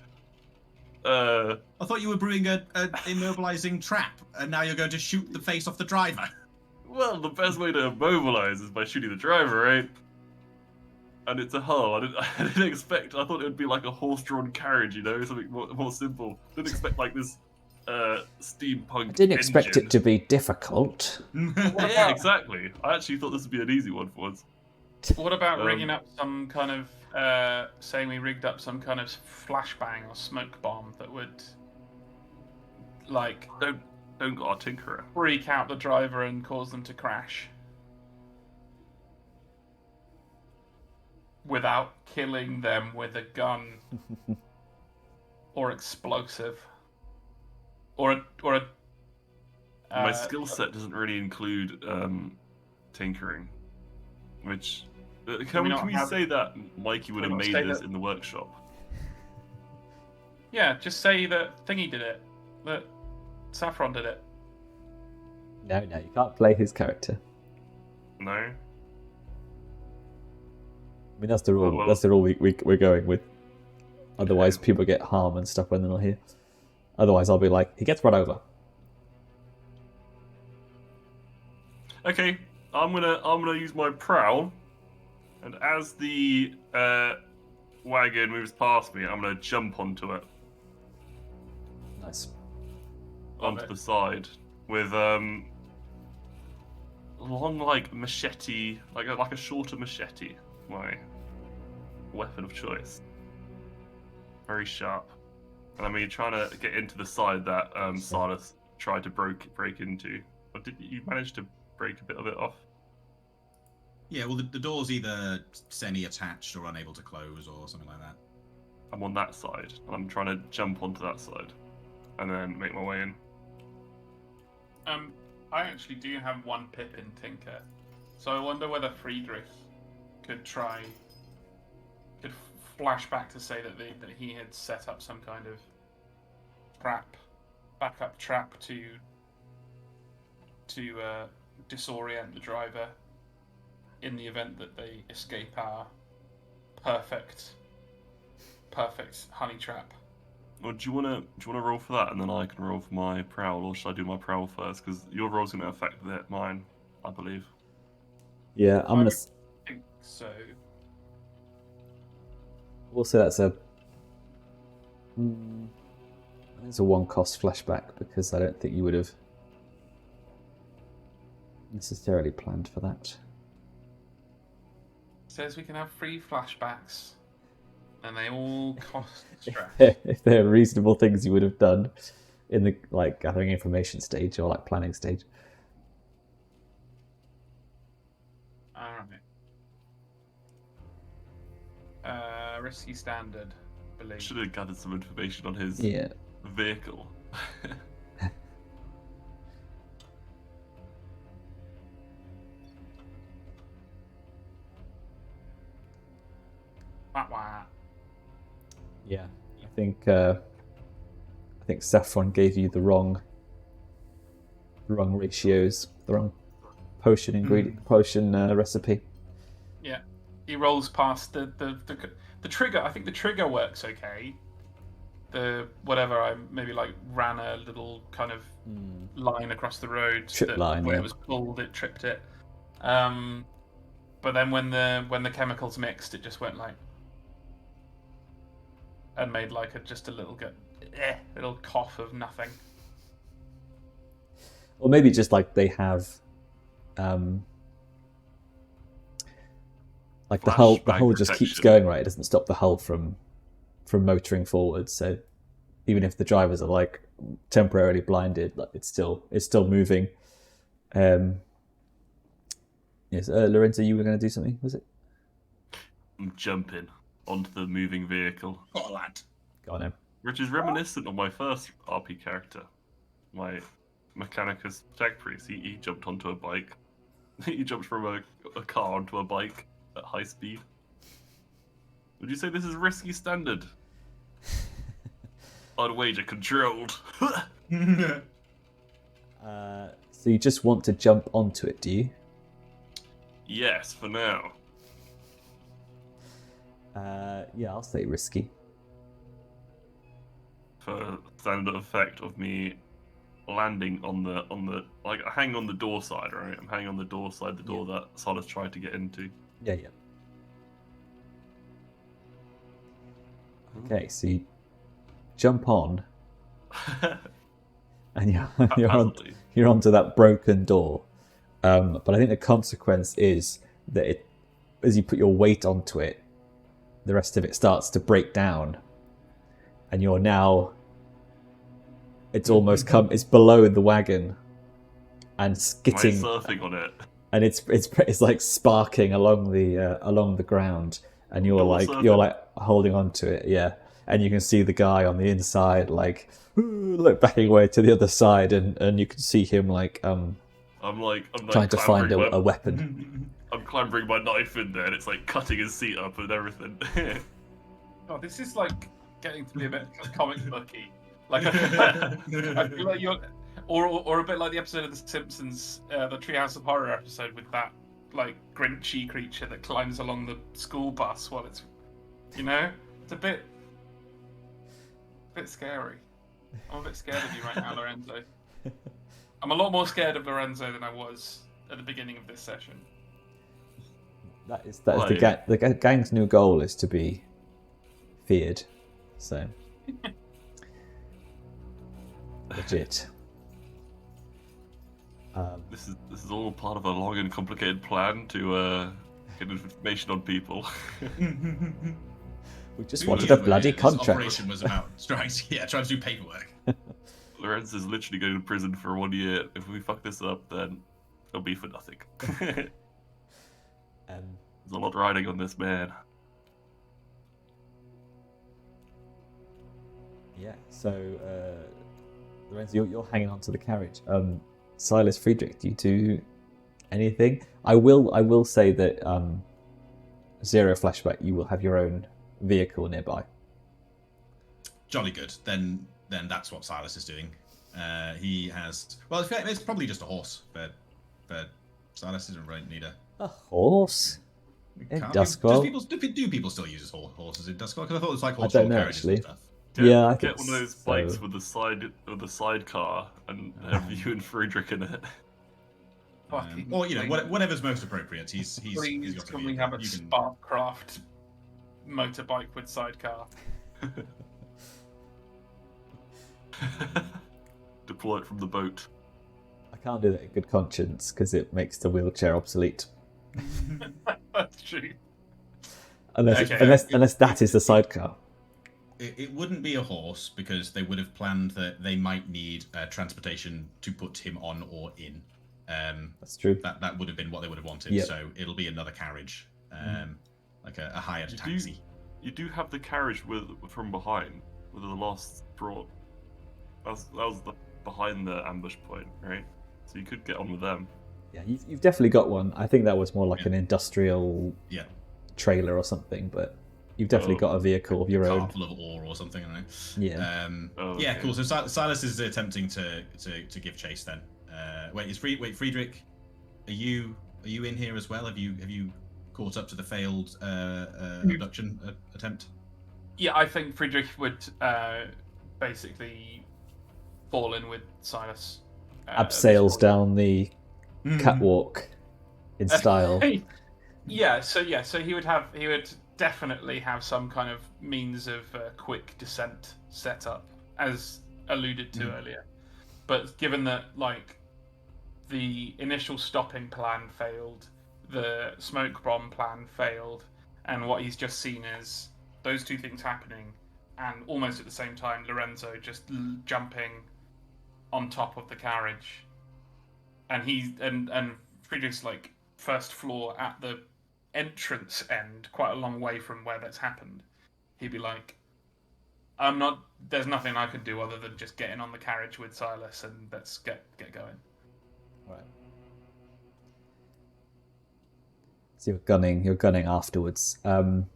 I thought you were brewing a immobilizing trap, and now you're going to shoot the face off the driver. Well, the best way to immobilize is by shooting the driver, right? And it's a hull. I didn't expect. I thought it would be like a horse-drawn carriage, something more simple. Didn't expect like this steampunk. I didn't expect it to be difficult. Yeah, exactly. I actually thought this would be an easy one for us. What about rigging up some kind of, saying we rigged up some kind of flashbang or smoke bomb that would, like, don't got our tinkerer. Freak out the driver and cause them to crash without killing them with a gun or explosive or a. My skill set doesn't really include tinkering, which. Can we say that Mikey would have made this in the workshop? Yeah, just say that Thingy did it. That Saffron did it. No, you can't play his character. No. I mean, that's the rule. That's the rule we're going with. Otherwise, people get harm and stuff when they're not here. Otherwise, I'll be like, he gets run over. Okay, I'm gonna use my prowl. And as the wagon moves past me, I'm going to jump onto it. Nice. Onto the side with long, like, machete, like a shorter machete. My weapon of choice. Very sharp. And I'm trying to get into the side that Silas tried to break into. Or did you manage to break a bit of it off? Yeah, well, the door's either semi-attached or unable to close or something like that. I'm on that side, and I'm trying to jump onto that side, and then make my way in. I actually do have 1 pip in Tinker, so I wonder whether Friedrich could flash back to say that he had set up some kind of backup trap to disorient the driver. In the event that they escape our perfect honey trap. Well, do you wanna roll for that, and then I can roll for my prowl, or should I do my prowl first? Because your roll's gonna affect mine, I believe. Yeah, I'm gonna. I think so. We'll say that's a. It's a 1-cost flashback because I don't think you would have necessarily planned for that. Says we can have 3 flashbacks, and they all cost stress. If they're reasonable things you would have done in the gathering information stage or planning stage. risky standard, I believe. Should have gathered some information on his Yeah. vehicle. Wah, wah. Yeah. I think Saffron gave you the wrong ratios, the wrong potion ingredient, potion recipe. Yeah, he rolls past the trigger. I think the trigger works okay. The whatever I maybe like ran a little kind of line across the road. Trip line, when yeah. it was pulled, it tripped it. But then when the chemicals mixed, it just went like and made like just a little little cough of nothing. Or maybe just like they have like the hull just keeps protection. going, right? It doesn't stop the hull from motoring forward. So even if the drivers are like temporarily blinded, like it's still moving. Yes, Lorenzo, you were going to do something, was it? I'm jumping onto the moving vehicle, Got a lad. Go on, then. which is reminiscent of my first RP character, my Mechanicus Tech Priest. He jumped onto a bike. He jumped from a car onto a bike at high speed. Would you say this is risky standard? I'd wager controlled. So you just want to jump onto it, do you? Yes, for now. Yeah, I'll say risky. For standard effect of me landing on the like hanging on the door side, right? I'm hanging on the door side, the door that Silas tried to get into. Yeah. Okay, so you jump on, and you're onto that broken door. But I think the consequence is that as you put your weight onto it, the rest of it starts to break down, and you're now. It's almost it's below the wagon, and skitting. Surfing on it. And it's like sparking along the ground, and you're like holding on to it, yeah. And you can see the guy on the inside like backing away to the other side, and you can see him like I'm trying to find a weapon. I'm clambering my knife in there, and it's like cutting his seat up and everything. Oh, this is like getting to be a bit comic booky. Like I feel like you're, or a bit like the episode of The Simpsons, the Treehouse of Horror episode with that like Grinchy creature that climbs along the school bus while it's, it's a bit scary. I'm a bit scared of you right now, Lorenzo. I'm a lot more scared of Lorenzo than I was at the beginning of this session. That is the gang's new goal is to be feared. So legit. This is all part of a long and complicated plan to get information on people. We just wanted a bloody this contract. Operation was about trying to do paperwork. Lorenzo is literally going to prison for 1 year. If we fuck this up, then it'll be for nothing. There's a lot riding on this man. Yeah. So, Lorenzo, you're hanging on to the carriage. Silas, Friedrich, do you do anything? I will say that zero flashback. You will have your own vehicle nearby. Jolly good. Then that's what Silas is doing. He has. Well, it's probably just a horse, but Silas doesn't really need a horse. In Duskwell? Do people still use horses in Duskwell? Because I thought it was like I don't know carriages actually. and stuff. I get one of those bikes with the sidecar and have you and Friedrich in it. Or whatever's most appropriate. He's Please, got to can be. we have a Sparkcraft motorbike with sidecar? Deploy it from the boat. I can't do that in good conscience because it makes the wheelchair obsolete. That's true. Unless that is the sidecar. It wouldn't be a horse because they would have planned that they might need transportation to put him on or in. That's true. That would have been what they would have wanted. Yep. So it'll be another carriage, like a hired taxi. You do have the carriage from behind, with the last brought. That was the behind the ambush point, right? So you could get on with them. Yeah, you've definitely got one. I think that was more like Yeah. an industrial Yeah. trailer or something, but you've definitely got a vehicle of your A own. car full of ore or something, I don't know. Yeah. Yeah, Okay. cool. So Silas is attempting to give chase then. Friedrich, are you in here as well? Have you caught up to the failed abduction attempt? Yeah, I think Friedrich would basically fall in with Silas. Abseils down the catwalk in style. Yeah, so he would definitely have some kind of means of quick descent set up, as alluded to earlier. But given that like the initial stopping plan failed, the smoke bomb plan failed, and what he's just seen is those two things happening, and almost at the same time, Lorenzo just jumping on top of the carriage, and Friedrich's like first floor at the entrance end, quite a long way from where that's happened. He'd be like, there's nothing I can do other than just get in on the carriage with Silas and let's get going. Right. So you're gunning afterwards. Trying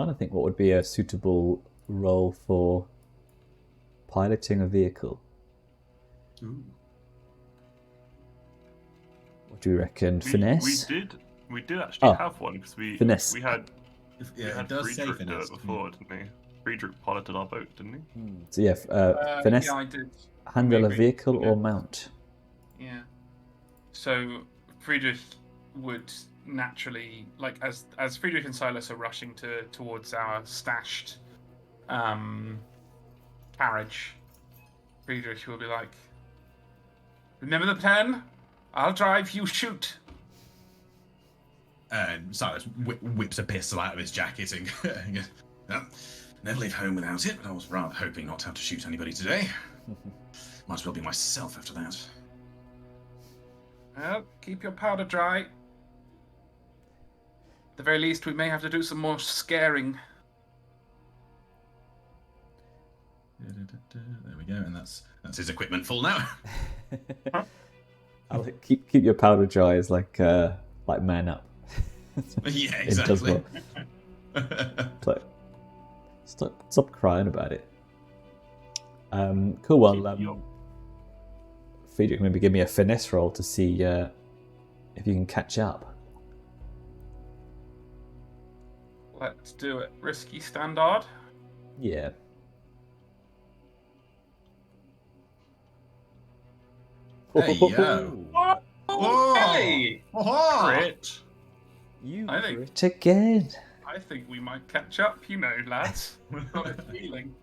to think what would be a suitable role for piloting a vehicle. Ooh. What do you reckon? Finesse? We did actually Oh, have one because finesse. we had It does say Friedrich do finesse. it before, didn't he? Friedrich piloted our boat, didn't he? So yeah, finesse. Yeah, I did. Handle a We agreed. vehicle or mount. Yeah. So Friedrich would naturally, like, as Friedrich and Silas are rushing towards our stashed carriage, Friedrich will be like, "Remember the plan? I'll drive, you shoot." Silas whips a pistol out of his jacket and goes, "Well, never leave home without it, but I was rather hoping not to have to shoot anybody today. Might as well be myself after that." Well, keep your powder dry. At the very least, we may have to do some more scaring. There we go, and that's his equipment full now. I'll keep your powder dry is like man up. Yeah, It does exactly. well. Stop crying about it. Cool. Well, Friedrich, maybe give me a finesse roll to see if you can catch up. Let's do it. Risky standard. Yeah. Hey, yo. Whoa. Hey! Oh, Crit. You I think- crit again. I think we might catch up, lads. We've got a feeling.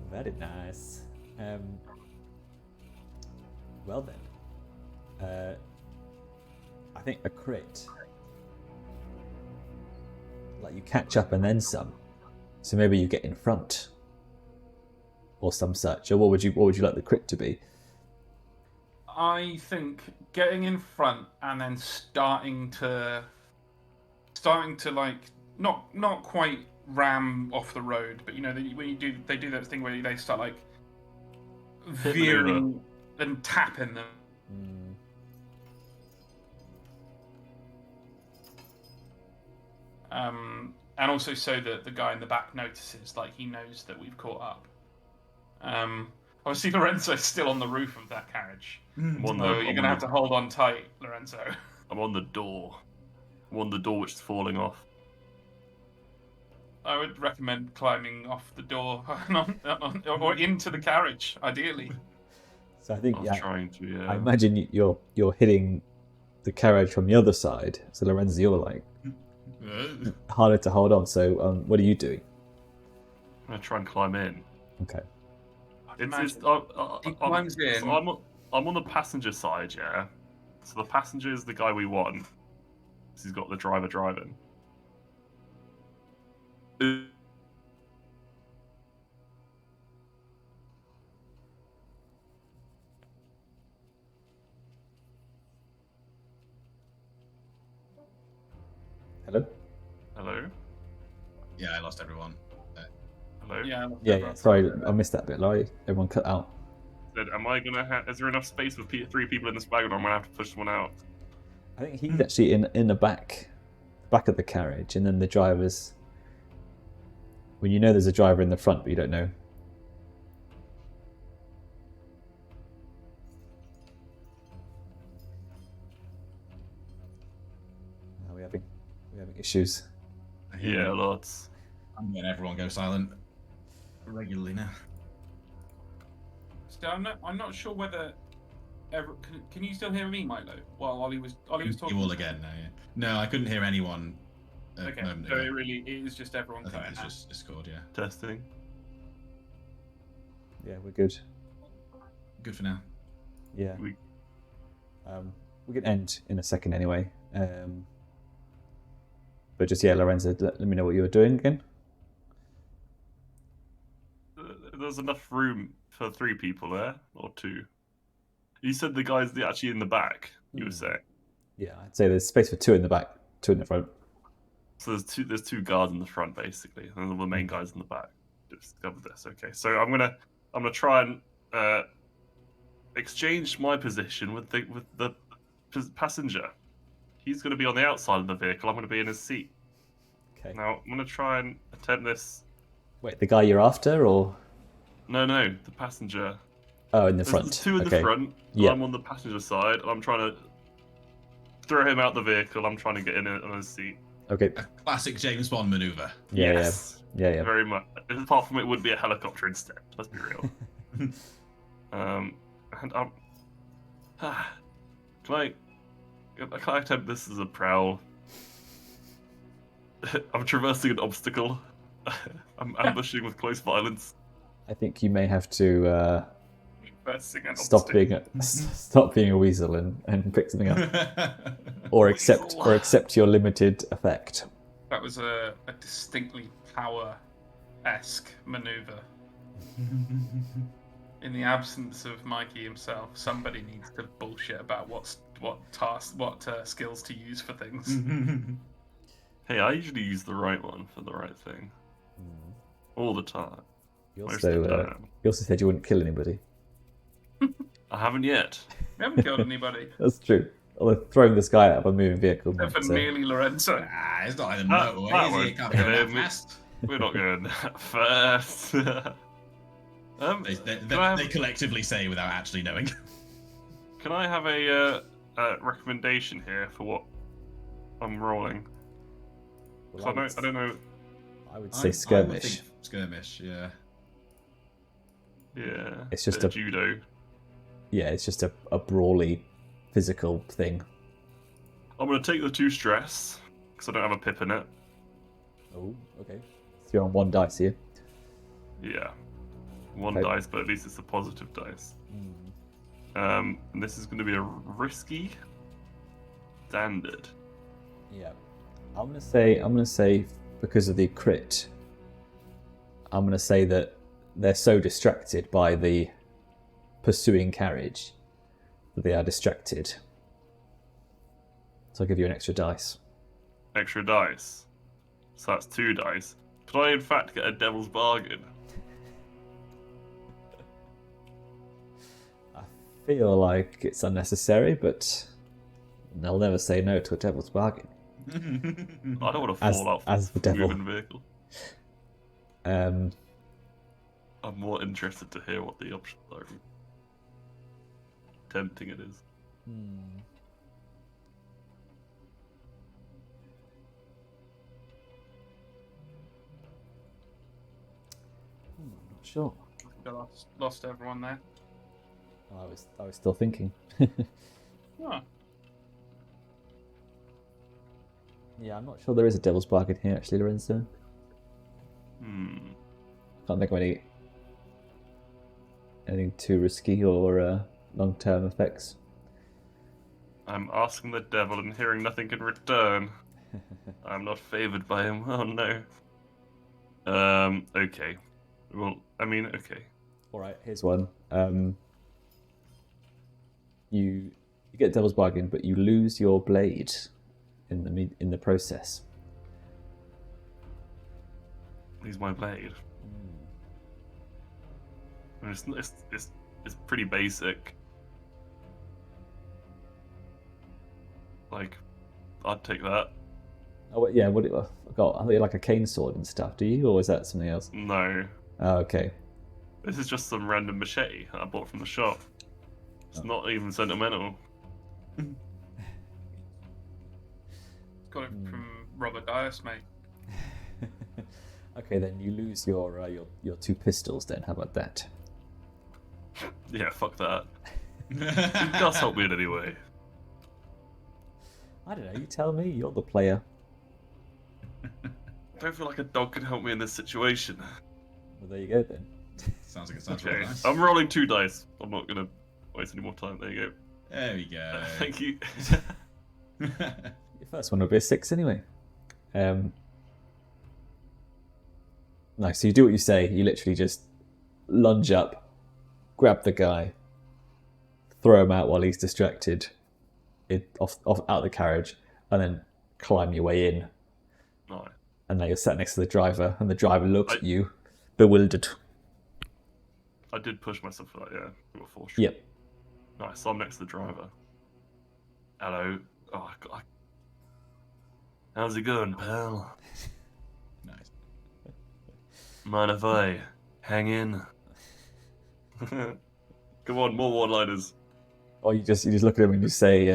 Very nice. Well then, I think a crit. Like you catch up and then some. So maybe you get in front, or some such. Or what would you like the crit to be? I think getting in front and then starting to like not quite ram off the road, but when they do that thing where they start like veering and tapping them. And also so that the guy in the back notices, like he knows that we've caught up. Obviously Lorenzo's still on the roof of that carriage. I'm on So you're going to have to hold on tight, Lorenzo. I'm on the door. I'm on the door which is falling off. I would recommend climbing off the door or into the carriage, ideally. So I think I was trying to, yeah. I imagine you're hitting the carriage from the other side. So Lorenzo, you're like harder to hold on. So what are you doing? I'm going to try and climb in. Okay. He climbs in. So I'm on the passenger side, yeah? So the passenger is the guy we want. So he's got the driver driving. Hello? I lost everyone. Hello. Yeah. Yeah. Sorry, I missed that bit. Lawrie, everyone cut out. Said, am I gonna have? Is there enough space for 3 people in this wagon, or am I gonna have to push someone out? I think he's actually in the back of the carriage, and then the driver's. When you know there's a driver in the front, but you don't know. Oh, we're having issues. Yeah, lots. I'm letting everyone go silent regularly now. So I'm not sure whether. Can you still hear me, Milo? While Olly was talking. You all again now, yeah. No, I couldn't hear anyone. Okay, so it is just everyone. I think cutting it's out. just Discord, yeah. Testing. Yeah, we're good. Good for now. Yeah. We can end in a second anyway. But just Lorenzo, let me know what you were doing again. There's enough room for 3 people there, or 2. You said the guys actually in the back. You were saying. Yeah, I'd say there's space for 2 in the back, 2 in the front. So there's 2 guards in the front basically, and the main guys in the back. Discovered this. Okay, so I'm gonna try and exchange my position with the passenger. He's gonna be on the outside of the vehicle. I'm gonna be in his seat. Okay. Now I'm gonna try and attempt this. Wait, the guy you're after, or? No, the passenger. Oh, in the front. There's 2 in the front. Yeah. I'm on the passenger side. I'm trying to throw him out the vehicle. I'm trying to get in on his seat. Okay. A classic James Bond maneuver. Yes. Yeah. Very much. Apart from it would be a helicopter instead. Let's be real. And can I attempt this as a prowl? I'm traversing an obstacle. I'm ambushing with close violence. I think you may have to Traversing an stop obstacle. being a weasel and pick something up, or accept your limited effect. That was a distinctly power-esque maneuver. In the absence of Mikey himself, somebody needs to bullshit about what skills to use for things. Hey, I usually use the right one for the right thing. All the time. You also said you wouldn't kill anybody. I haven't yet. We haven't killed anybody. That's true. Although throwing this guy out of a moving vehicle. Except for merely Lorenzo. It's not in the motorway, is it? It can't be that fast. We're not going that fast. They collectively say without actually knowing. Can I have a recommendation here for what I'm rolling? Well, I don't know. I would say skirmish. Skirmish, yeah. Yeah. It's just a judo. Yeah, it's just a brawly physical thing. I'm going to take the 2 stress because I don't have a pip in it. Oh, okay. So you're on 1 dice here. Yeah. 1 Okay. dice, but at least it's a positive dice. And this is going to be a risky standard. Yeah. I'm gonna say because of the crit, I'm gonna say that they're so distracted by the pursuing carriage that they are distracted. So I'll give you an extra dice. Extra dice. So that's 2 dice. Could I in fact get a devil's bargain? I feel like it's unnecessary, but I'll never say no to a devil's bargain. I don't want to fall out as the from a devil. moving vehicle. I'm more interested to hear what the options are. Tempting it is. I'm not sure. I lost everyone there. I was still thinking. Oh. Yeah, I'm not sure there is a devil's bargain here, actually, Lorenzo. Can't think of anything too risky or long-term effects. I'm asking the devil and hearing nothing in return. I'm not favoured by him. Oh no. Okay. Well, I mean, okay. All right, here's one. You get devil's bargain, but you lose your blade in the process. He's my blade. I mean, it's pretty basic. Like, I'd take that. Oh yeah, what I got like a cane sword and stuff. Do you, or is that something else? No. Oh, okay. This is just some random machete I bought from the shop. It's not even sentimental. Got it from Robert Dias, mate. Okay, then you lose your 2 pistols. Then how about that? Yeah, fuck that. It does help me in any way. I don't know. You tell me. You're the player. I don't feel like a dog can help me in this situation. Well, there you go then. Sounds like it sounds Okay, really nice. I'm rolling 2 dice. I'm not gonna waste any more time. There you go. There we go. Thank you. Your first one will be a 6 anyway. Nice. So you do what you say. You literally just lunge up, grab the guy, throw him out while he's distracted, off out the carriage, and then climb your way in. Nice. And now you're sat next to the driver, and the driver looks at you, bewildered. I did push myself for that, yeah. Got 4 straight. Yep. Nice, so I'm next to the driver. Hello. Oh, God. How's it going, pal? Nice. Mind if I hang in? Come on, more one-liners. Or you just look at him and you say,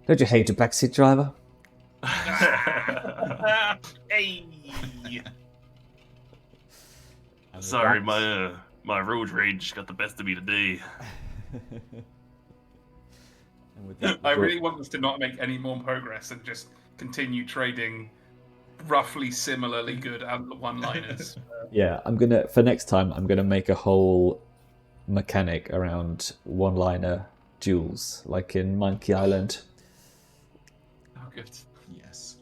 "Don't you hate a backseat driver?" Hey! Sorry, my road rage got the best of me today. And with that, I really want us to not make any more progress and just continue trading roughly similarly good one-liners. yeah, for next time, I'm gonna make a whole mechanic around one-liner duels, like in Monkey Island. Oh, good. Yes.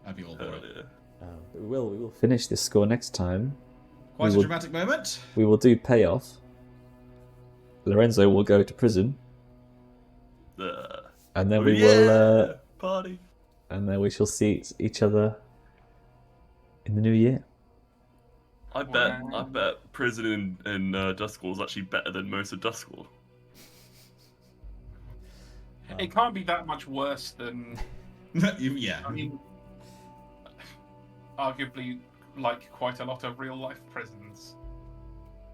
I'd be all for it. But we will finish this score next time. Quite We a will- dramatic moment. We will do payoff. Lorenzo will go to prison, and then we will, party. and then we shall see each other in the new year. I bet prison in Duskwall is actually better than most of Duskwall. It can't be that much worse than, Yeah. I mean, arguably, like quite a lot of real-life prisons.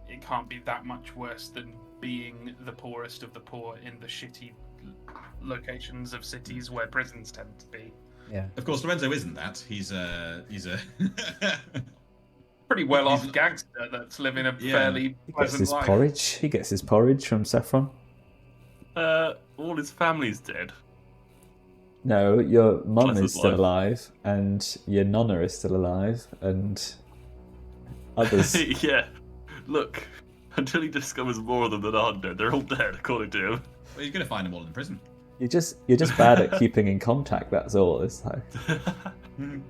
It can't be that much worse than being the poorest of the poor in the shitty locations of cities where prisons tend to be. Yeah. Of course, Lorenzo isn't that. He's a Pretty well-off He's- gangster that's living a Yeah. fairly He gets pleasant his life. porridge. He gets his porridge from Saffron. All his family's dead. No, your mum Bless is his still life. alive, and your nonna is still alive, and others. Yeah. Look, until he discovers more of them that aren't dead, they're all dead, according to him. Well, he's going to find them all in prison. You're just bad at keeping in contact. That's all. It's like they're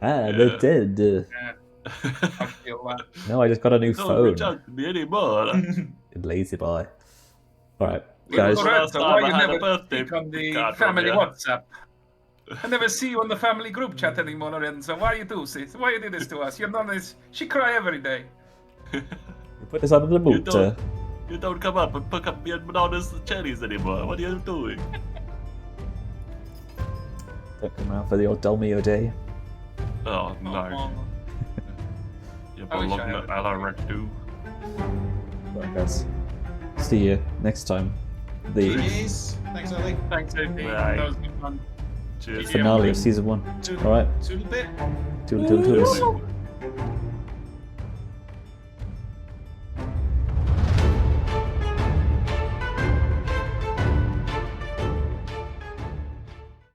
Yeah. dead. Yeah, I feel that. No, I just got a new Don't reach phone. out to me anymore. Lazy boy. All right, guys. Lorenzo, Last why time you I had never a birthday speak on the card from family you. WhatsApp? I never see you on the family group chat anymore, Lorenzo. Why you do this? Why you do this to us? Your nonna she cry every day. You put this under the You motor. You don't come up and pick up me and Madonna's cherries anymore. What are you doing? Don't come around for the old Dolmio day. Oh no. Oh, You I wish I belong had to a- Alarak too. Right, guys. See you next time. The Cheers. Thanks, Olly. thanks, OP. Right. That was good fun. Cheers. Yeah. finale of season 1. All right. Toodle bit. Toodle, toodle, toodles. Toodles.